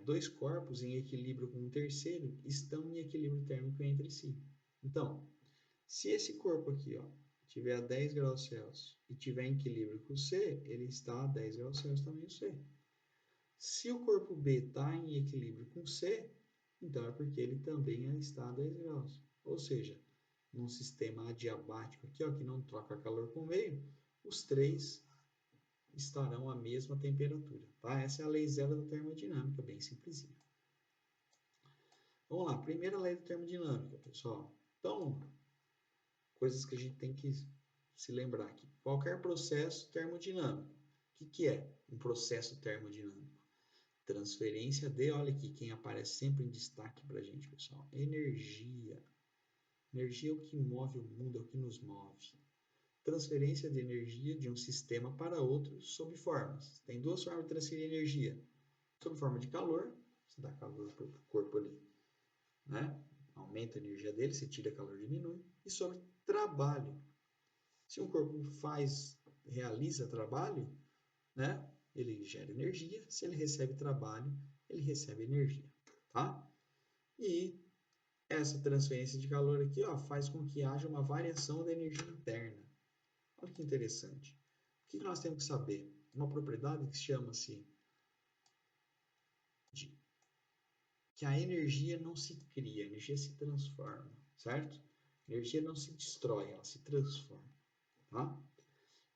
dois corpos em equilíbrio com um terceiro estão em equilíbrio térmico entre si. Então, se esse corpo aqui, ó, tiver a 10 graus Celsius e tiver em equilíbrio com o C, ele está a 10 graus Celsius também o C. Se o corpo B está em equilíbrio com C, então é porque ele também está a 10 graus. Ou seja, num sistema adiabático aqui, ó, que não troca calor com o meio, os três estarão à mesma temperatura. Tá? Essa é a lei zero da termodinâmica, bem simplesinha. Vamos lá, primeira lei da termodinâmica, pessoal. Então, coisas que a gente tem que se lembrar aqui. Qualquer processo termodinâmico. O que é um processo termodinâmico? Transferência de, olha aqui, quem aparece sempre em destaque para a gente, pessoal. Energia. Energia é o que move o mundo, é o que nos move. Transferência de energia de um sistema para outro sob formas. Tem duas formas de transferir energia. Sob forma de calor, você dá calor para o corpo ali, né? Aumenta a energia dele, você tira calor, diminui. E sobre trabalho. Se um corpo realiza trabalho, né? Ele gera energia. Se ele recebe trabalho, ele recebe energia, tá? E essa transferência de calor aqui, ó, faz com que haja uma variação da energia interna. Olha que interessante. O que nós temos que saber? Uma propriedade que chama-se que a energia não se cria, a energia se transforma, certo? A energia não se destrói, ela se transforma, tá?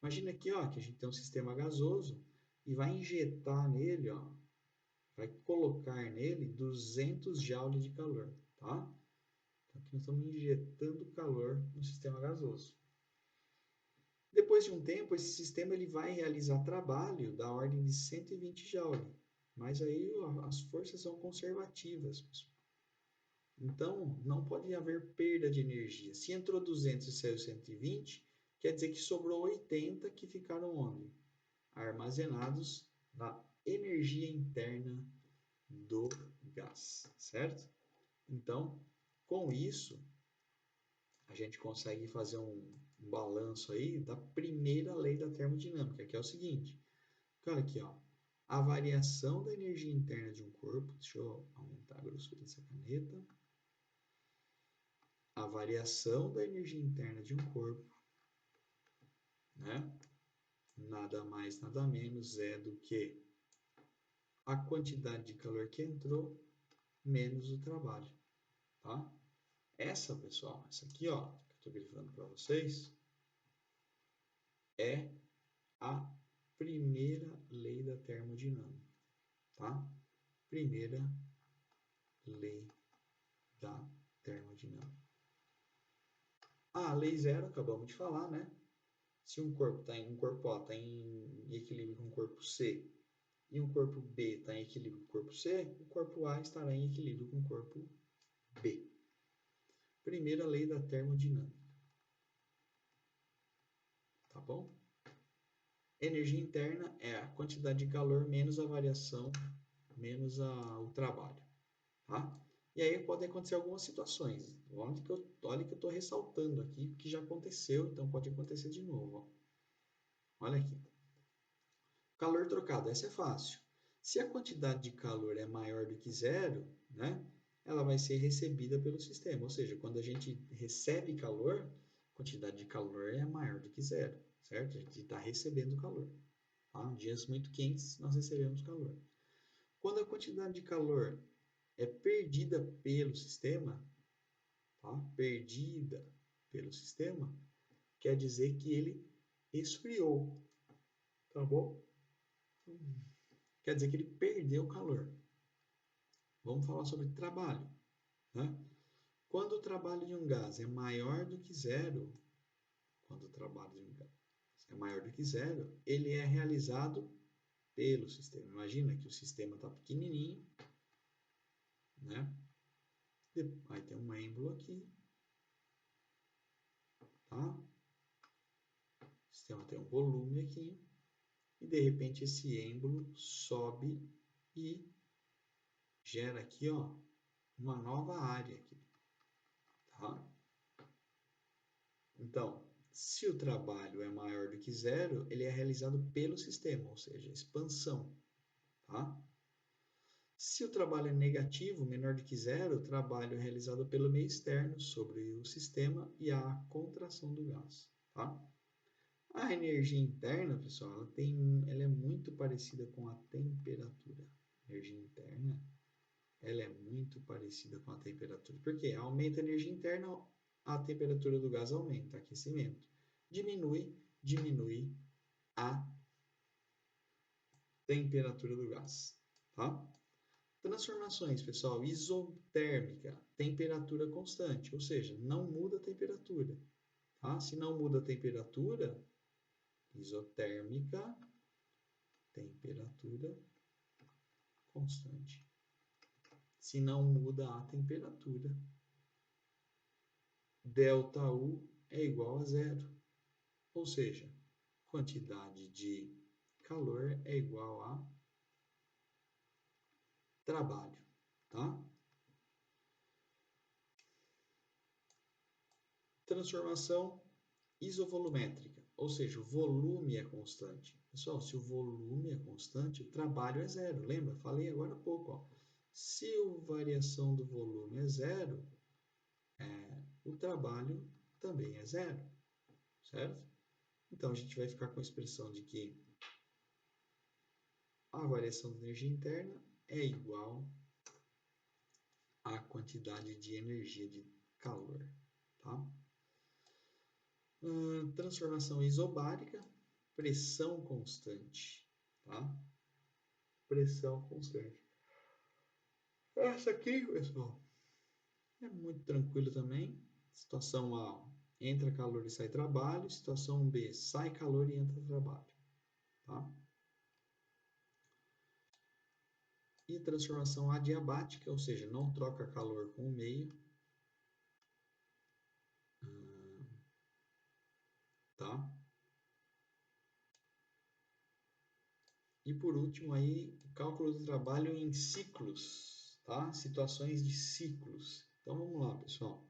Imagina aqui, ó, que a gente tem um sistema gasoso e vai injetar nele, ó, vai colocar nele 200 joules de calor, tá? Então, aqui nós estamos injetando calor no sistema gasoso. Depois de um tempo, esse sistema ele vai realizar trabalho da ordem de 120 joules, mas aí as forças são conservativas, pessoal. Então, não pode haver perda de energia. Se entrou 200 e saiu 120, quer dizer que sobrou 80 que ficaram onde? Armazenados na energia interna do gás, certo? Então, com isso, a gente consegue fazer um balanço aí da primeira lei da termodinâmica, que é o seguinte. Olha aqui, ó. A variação da energia interna de um corpo, deixa eu aumentar a grossura dessa caneta. A variação da energia interna de um corpo, né? Nada mais, nada menos é do que a quantidade de calor que entrou menos o trabalho, tá? Essa, pessoal, essa aqui, ó, que eu estou grifando para vocês, é a primeira lei da termodinâmica, tá? Primeira lei da termodinâmica. A lei zero, acabamos de falar, né? Se um corpo está em um corpo A está em equilíbrio com o corpo C e um corpo B está em equilíbrio com o corpo C, o corpo A estará em equilíbrio com o corpo B. Primeira lei da termodinâmica. Tá bom? Energia interna é a quantidade de calor menos a variação, menos o trabalho. Tá? E aí podem acontecer algumas situações. Olha que eu estou ressaltando aqui, que já aconteceu, então pode acontecer de novo. Ó. Olha aqui. Calor trocado, essa é fácil. Se a quantidade de calor é maior do que zero, né, ela vai ser recebida pelo sistema. Ou seja, quando a gente recebe calor, a quantidade de calor é maior do que zero, certo? A gente está recebendo calor. Tá? Em dias muito quentes, nós recebemos calor. Quando a quantidade de calor é perdida pelo sistema, tá? Perdida pelo sistema, quer dizer que ele esfriou, tá bom? Quer dizer que ele perdeu calor. Vamos falar sobre trabalho, né? Quando o trabalho de um gás é maior do que zero, quando o trabalho de um gás é maior do que zero, ele é realizado pelo sistema. Imagina que o sistema está pequenininho, né? Aí tem um êmbolo aqui, tá? O sistema tem um volume aqui, e de repente esse êmbolo sobe e gera aqui, ó, uma nova área aqui, tá? Então, se o trabalho é maior do que zero, ele é realizado pelo sistema, ou seja, expansão, tá? Se o trabalho é negativo, menor do que zero, o trabalho é realizado pelo meio externo sobre o sistema e a contração do gás, tá? A energia interna, pessoal, ela é muito parecida com a temperatura. A energia interna, ela é muito parecida com a temperatura. Por quê? Aumenta a energia interna, a temperatura do gás aumenta, aquecimento. Diminui a temperatura do gás, tá? Transformações, pessoal, isotérmica, temperatura constante, ou seja, não muda a temperatura, tá? Se não muda a temperatura, isotérmica, temperatura constante. Se não muda a temperatura, ΔU é igual a zero. Ou seja, quantidade de calor é igual a trabalho, tá? Transformação isovolumétrica, ou seja, o volume é constante. Pessoal, se o volume é constante, o trabalho é zero. Lembra? Falei agora há pouco. Ó. Se a variação do volume é zero, o trabalho também é zero, certo? Então, a gente vai ficar com a expressão de que a variação da energia interna é igual à quantidade de energia de calor, tá? Transformação isobárica, pressão constante, tá? Pressão constante. Essa aqui, pessoal, é muito tranquilo também. Situação A, entra calor e sai trabalho. Situação B, sai calor e entra trabalho. Tá? E transformação adiabática, ou seja, não troca calor com o meio. Tá? E por último aí, o cálculo do trabalho em ciclos, tá? Situações de ciclos. Então vamos lá, pessoal.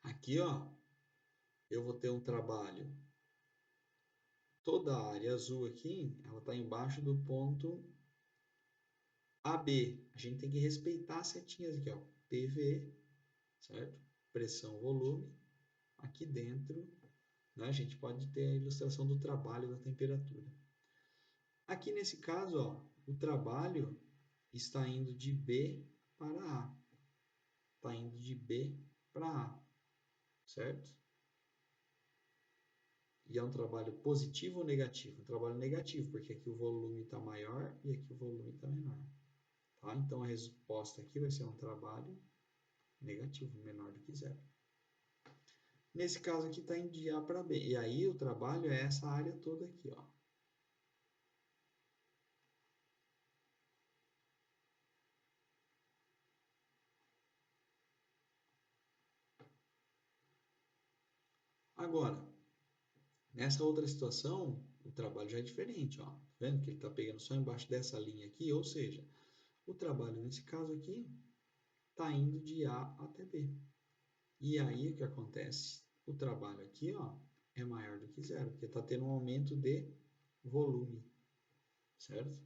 Aqui, ó, eu vou ter um trabalho. Toda a área azul aqui, ela está embaixo do ponto AB. A gente tem que respeitar as setinhas aqui, ó. PV, certo? Pressão, volume. Aqui dentro, né, a gente pode ter a ilustração do trabalho da temperatura. Aqui nesse caso, ó, o trabalho está indo de B para A. Está indo de B para A, certo? E é um trabalho positivo ou negativo? Um trabalho negativo, porque aqui o volume está maior e aqui o volume está menor. Tá? Então a resposta aqui vai ser um trabalho negativo, menor do que zero. Nesse caso aqui está indo de A para B. E aí o trabalho é essa área toda aqui, ó. Agora, nessa outra situação, o trabalho já é diferente, ó. Tá vendo que ele está pegando só embaixo dessa linha aqui? Ou seja, o trabalho nesse caso aqui está indo de A até B. E aí o que acontece? O trabalho aqui, ó, é maior do que zero, porque está tendo um aumento de volume, certo?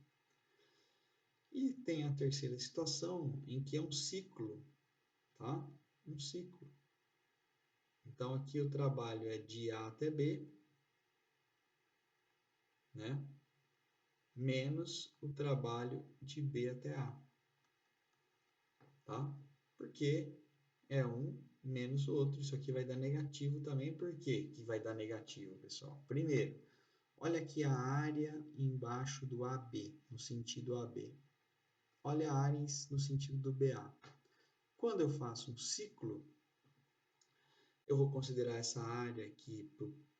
E tem a terceira situação, em que é um ciclo, tá? Um ciclo. Então, aqui o trabalho é de A até B, né? Menos o trabalho de B até A, tá? Porque é um menos o outro. Isso aqui vai dar negativo também. Por quê que vai dar negativo, pessoal? Primeiro, olha aqui a área embaixo do AB, no sentido AB. Olha a área no sentido do BA. Quando eu faço um ciclo, eu vou considerar essa área aqui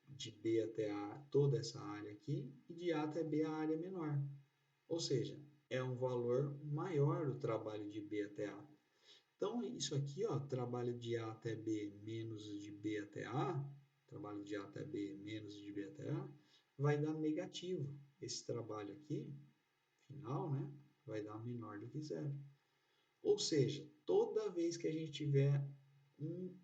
de B até A, toda essa área aqui, e de A até B a área menor. Ou seja, é um valor maior o trabalho de B até A. Então, isso aqui, ó, trabalho de A até B menos de B até A, trabalho de A até B menos de B até A, vai dar negativo. Esse trabalho aqui, final, né, vai dar menor do que zero. Ou seja, toda vez que a gente tiver um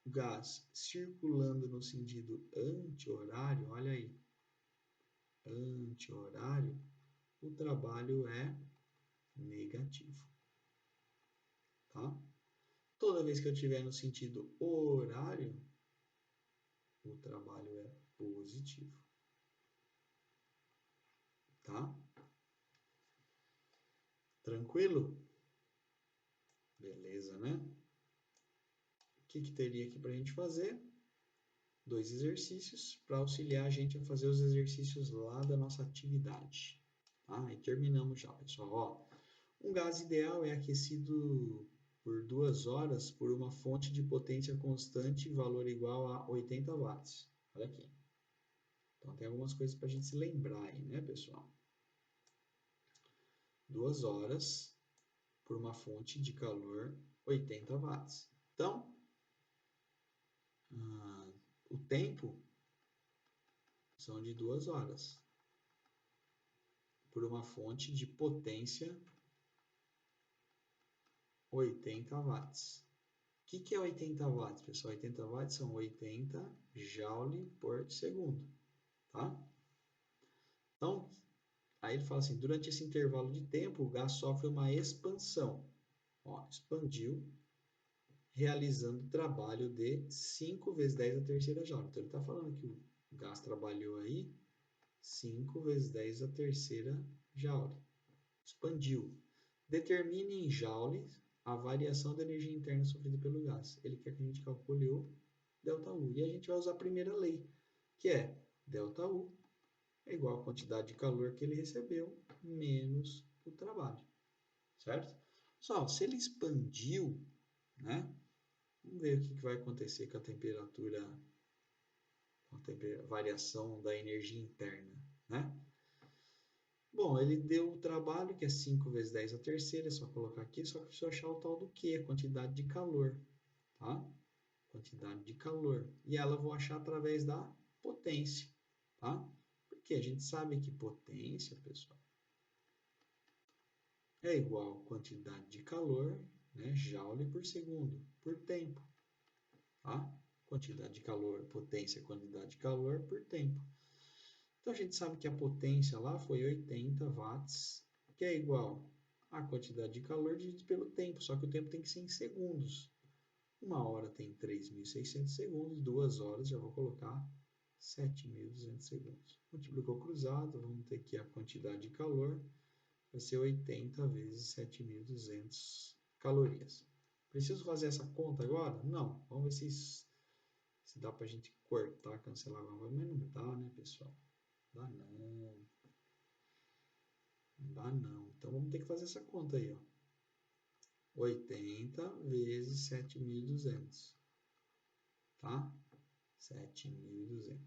gás circulando no sentido anti-horário, olha aí, anti-horário, o trabalho é negativo, tá? Toda vez que eu tiver no sentido horário, o trabalho é positivo, tá? Tranquilo? Beleza, né? O que teria aqui para a gente fazer? 2 exercícios para auxiliar a gente a fazer os exercícios lá da nossa atividade. Tá? E terminamos já, pessoal. Ó, um gás ideal é aquecido por 2 horas por uma fonte de potência constante, valor igual a 80 watts. Olha aqui. Então, tem algumas coisas para a gente se lembrar aí, né, pessoal? 2 horas por uma fonte de calor 80 watts. Então, o tempo são de 2 horas por uma fonte de potência 80 watts. O que é 80 watts, pessoal? 80 watts são 80 joule por segundo, tá? Então, aí ele fala assim, durante esse intervalo de tempo, o gás sofre uma expansão. Ó, expandiu, realizando trabalho de 5 vezes 10 a terceira joule. Então, ele está falando que o gás trabalhou aí 5 vezes 10 a terceira joule. Expandiu. Determine em joules a variação da energia interna sofrida pelo gás. Ele quer que a gente calcule o ΔU. E a gente vai usar a primeira lei, que é ΔU é igual à quantidade de calor que ele recebeu menos o trabalho. certo? Só, se ele expandiu, né? Vamos ver o que vai acontecer com a temperatura, com a variação da energia interna, né? Bom, ele deu o trabalho, que é 5 vezes 10 a terceira, é só colocar aqui, só que precisa achar o tal do Q, a quantidade de calor, tá? Quantidade de calor. E ela eu vou achar através da potência, tá? Porque a gente sabe que potência, pessoal, é igual a quantidade de calor, né? Joule por segundo, por tempo, tá? Quantidade de calor, potência, quantidade de calor por tempo. Então, a gente sabe que a potência lá foi 80 watts, que é igual a quantidade de calor dividido pelo tempo, só que o tempo tem que ser em segundos. Uma hora tem 3.600 segundos, 2 horas já vou colocar 7.200 segundos. Multiplicou cruzado, vamos ter aqui a quantidade de calor, vai ser 80 vezes 7.200 calorias. Preciso fazer essa conta agora? Não. Vamos ver se dá para a gente cortar, cancelar alguma coisa, mas não dá, né, pessoal? Dá não. Não dá não. Então vamos ter que fazer essa conta aí, ó. 80 vezes 7.200, tá? 7.200.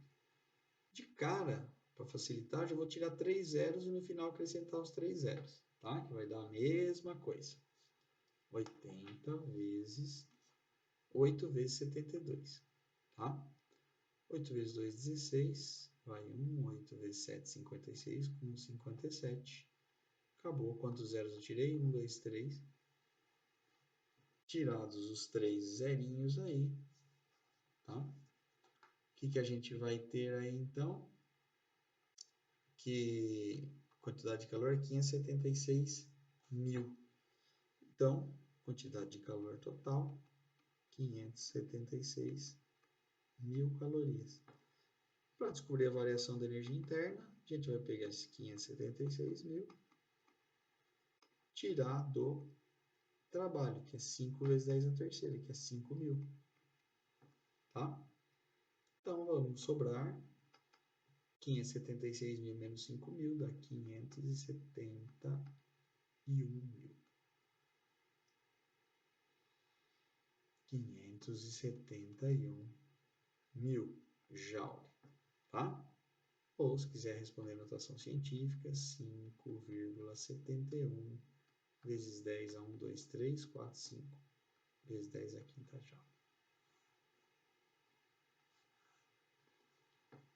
De cara, para facilitar, já vou tirar 3 zeros e no final acrescentar os 3 zeros, tá? Que vai dar a mesma coisa. 80 vezes 8 vezes 72, tá? 8 vezes 2, 16, vai 1, 8 vezes 7, 56, com 57. Acabou. Quantos zeros eu tirei? 1, 2, 3. Tirados os 3 zerinhos aí, tá? O que a gente vai ter aí, então? Que quantidade de calor é 576 mil. Então, quantidade de calor total, 576 mil calorias. Para descobrir a variação da energia interna, a gente vai pegar esses 576 mil, tirar do trabalho, que é 5 vezes 10 a terceira, que é 5 mil. Tá? Então, vamos sobrar 576 mil menos 5 mil dá 571 mil. 571 mil joule, tá? Ou, se quiser responder a notação científica, 5,71 vezes 10 a 1, 2, 3, 4, 5, vezes 10 a quinta joule.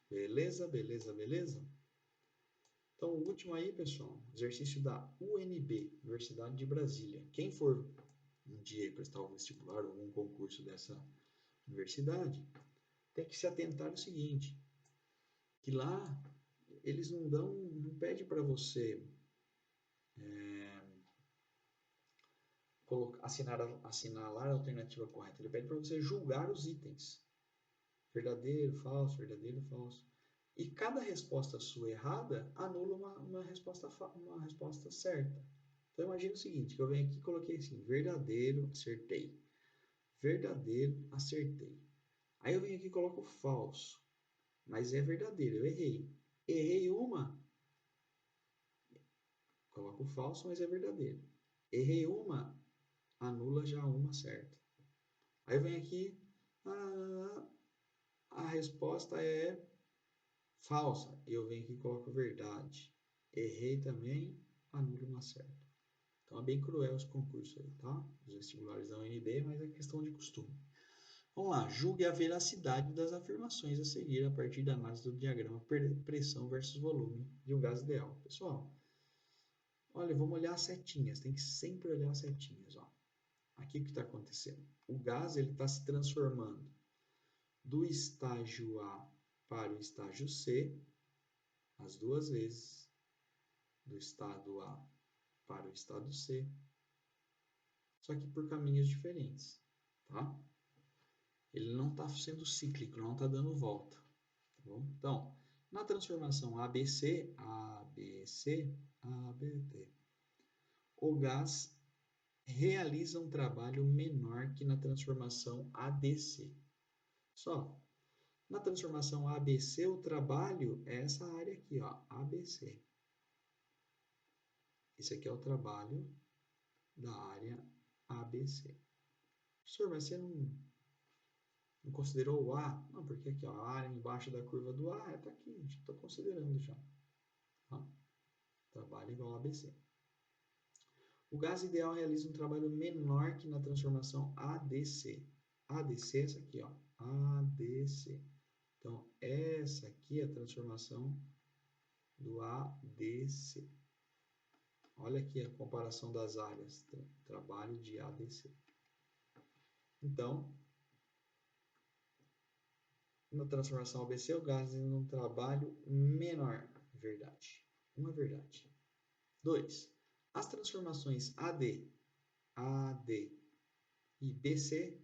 Beleza, beleza, beleza? Então, o último aí, pessoal, exercício da UNB, Universidade de Brasília. Quem for um dia prestar um vestibular ou algum concurso dessa universidade, tem que se atentar ao seguinte, que lá eles não pedem para você assinalar a alternativa correta, ele pede para você julgar os itens. Verdadeiro, falso, verdadeiro, falso. E cada resposta sua errada anula uma resposta certa. Então imagina o seguinte, que eu venho aqui e coloquei assim, verdadeiro, acertei. Verdadeiro, acertei. Aí eu venho aqui e coloco falso, mas é verdadeiro, eu errei. Errei uma, coloco falso, mas é verdadeiro. Errei uma, anula já uma certa. Aí eu venho aqui, a resposta é falsa. Eu venho aqui e coloco verdade. Errei também, anulo uma certa. Então é bem cruel esse concurso aí, tá? Os vestibulares da UNB, mas é questão de costume. Vamos lá, julgue a veracidade das afirmações a seguir a partir da análise do diagrama pressão versus volume de um gás ideal. Pessoal, olha, vamos olhar as setinhas, tem que sempre olhar as setinhas. Ó. Aqui o que está acontecendo? O gás está se transformando do estágio A para o estágio C, as duas vezes, do estado A para o estado C, só que por caminhos diferentes, tá? Ele não está sendo cíclico, não está dando volta, tá bom? Então, na transformação ABC, ABC, ABT, o gás realiza um trabalho menor que na transformação ADC. Só, na transformação ABC, o trabalho é essa área aqui, ó, ABC. Esse aqui é o trabalho da área ABC. Professor, mas você não considerou o A? Não, porque aqui ó, a área embaixo da curva do A está aqui, estou considerando já. Tá? Trabalho igual a ABC. O gás ideal realiza um trabalho menor que na transformação ADC. ADC é essa aqui, ó. ADC. Então, essa aqui é a transformação do ADC. Olha aqui a comparação das áreas. Trabalho de ADC. Então, na transformação ABC, o gás realiza um trabalho menor. Verdade. Uma verdade. 2. As transformações AD e BC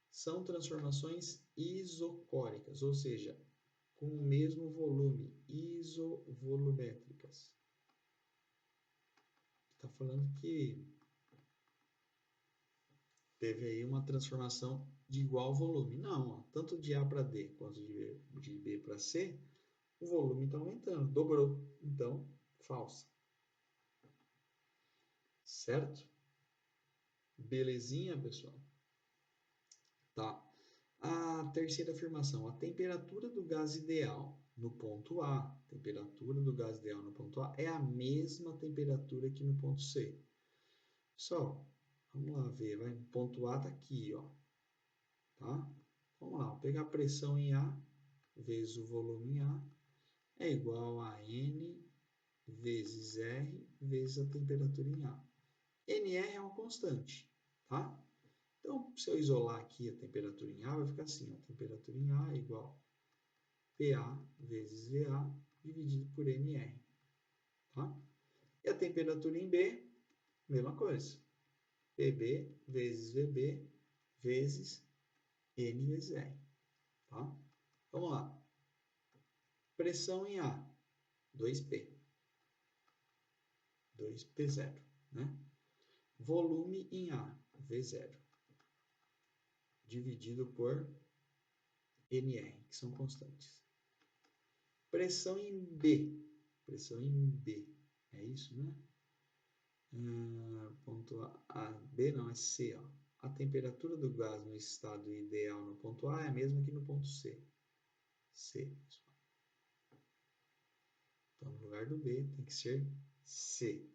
são transformações isocóricas, ou seja, com o mesmo volume, isovolumétricas. Está falando que teve aí uma transformação de igual volume. Não, ó, tanto de A para D quanto de B para C, o volume está aumentando, dobrou. Então, falsa. Certo? Belezinha, pessoal? Tá. A terceira afirmação, a temperatura do gás ideal no ponto A, é a mesma temperatura que no ponto C. Pessoal, vamos lá ver, vai. O ponto A está aqui, ó. Tá? Vamos lá, vou pegar a pressão em A vezes o volume em A é igual a N vezes R vezes a temperatura em A. NR é uma constante, tá? Então, se eu isolar aqui a temperatura em A, vai ficar assim, ó, a temperatura em A é igual a PA vezes VA dividido por NR, tá? E a temperatura em B, mesma coisa, PB vezes VB vezes N vezes R, tá? Vamos lá. Pressão em A, 2P. 2P0, né? Volume em A, V0, dividido por NR, que são constantes. Pressão em B, é isso, né? Ponto A, B não, é C, ó. A temperatura do gás no estado ideal no ponto A é a mesma que no ponto C. C, pessoal. Então, no lugar do B, tem que ser C.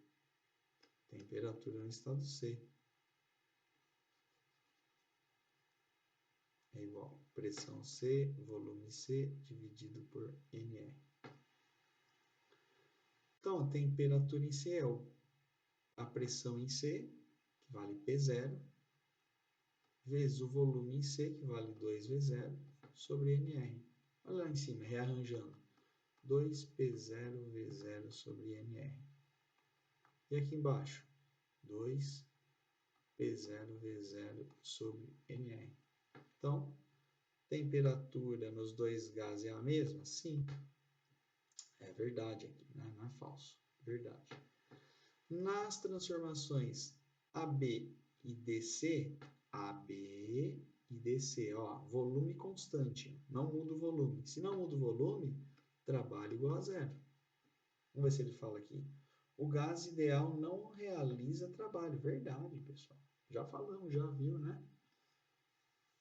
Temperatura no estado C é igual a pressão C, volume C, dividido por NR. Então, a temperatura em C é a pressão em C, que vale P0, vezes o volume em C, que vale 2V0, sobre NR. Olha lá em cima, rearranjando. 2P0V0 sobre NR. E aqui embaixo, 2P0V0 sobre NR. Então, temperatura nos dois gases é a mesma? Sim. É verdade aqui, né? Não é falso. Verdade. Nas transformações AB e DC, ó, volume constante, não muda o volume. Se não muda o volume, trabalho igual a zero. Vamos ver se ele fala aqui. O gás ideal não realiza trabalho. Verdade, pessoal. Já falamos, já viu, né?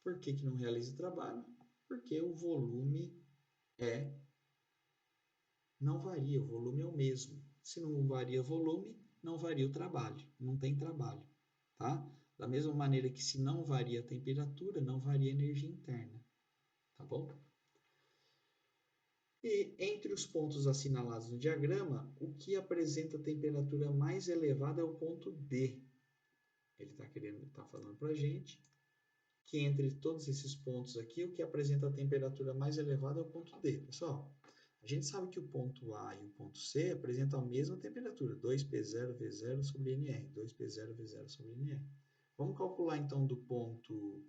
Por que não realiza trabalho? Porque o volume não varia, o volume é o mesmo. Se não varia o volume, não varia o trabalho, não tem trabalho, tá? Da mesma maneira que se não varia a temperatura, não varia a energia interna, tá bom? E entre os pontos assinalados no diagrama, o que apresenta a temperatura mais elevada é o ponto D. Ele está falando para a gente que entre todos esses pontos aqui, o que apresenta a temperatura mais elevada é o ponto D. Pessoal, a gente sabe que o ponto A e o ponto C apresentam a mesma temperatura, 2P0V0 sobre NR, 2P0V0 sobre NR. Vamos calcular então do ponto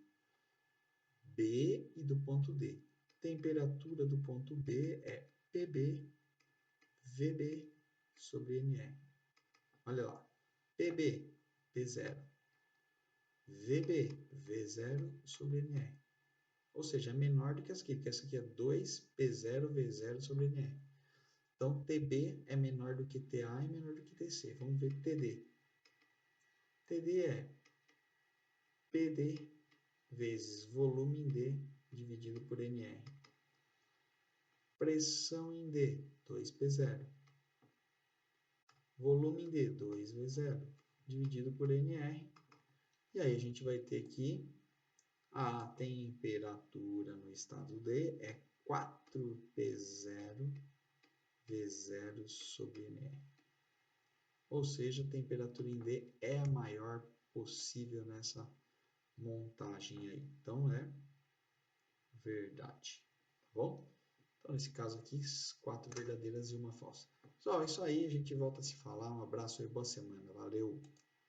B e do ponto D. Temperatura do ponto B é PB/VB sobre NR. Olha lá, PB, P0, VB, V0 sobre NR. Ou seja, é menor do que essa aqui, porque essa aqui é 2P0V0 sobre NR. Então, TB é menor do que TA e menor do que TC. Vamos ver TD. TD é PD vezes volume em D dividido por NR. Pressão em D, 2P0. Volume em D, 2V0, dividido por NR. E aí a gente vai ter que a temperatura no estado D é 4P0 V0 sobre NR. Ou seja, a temperatura em D é a maior possível nessa montagem aí. Então, é verdade. Tá bom? Então, nesse caso aqui, 4 verdadeiras e uma falsa. Só isso aí, a gente volta a se falar. Um abraço e boa semana. Valeu!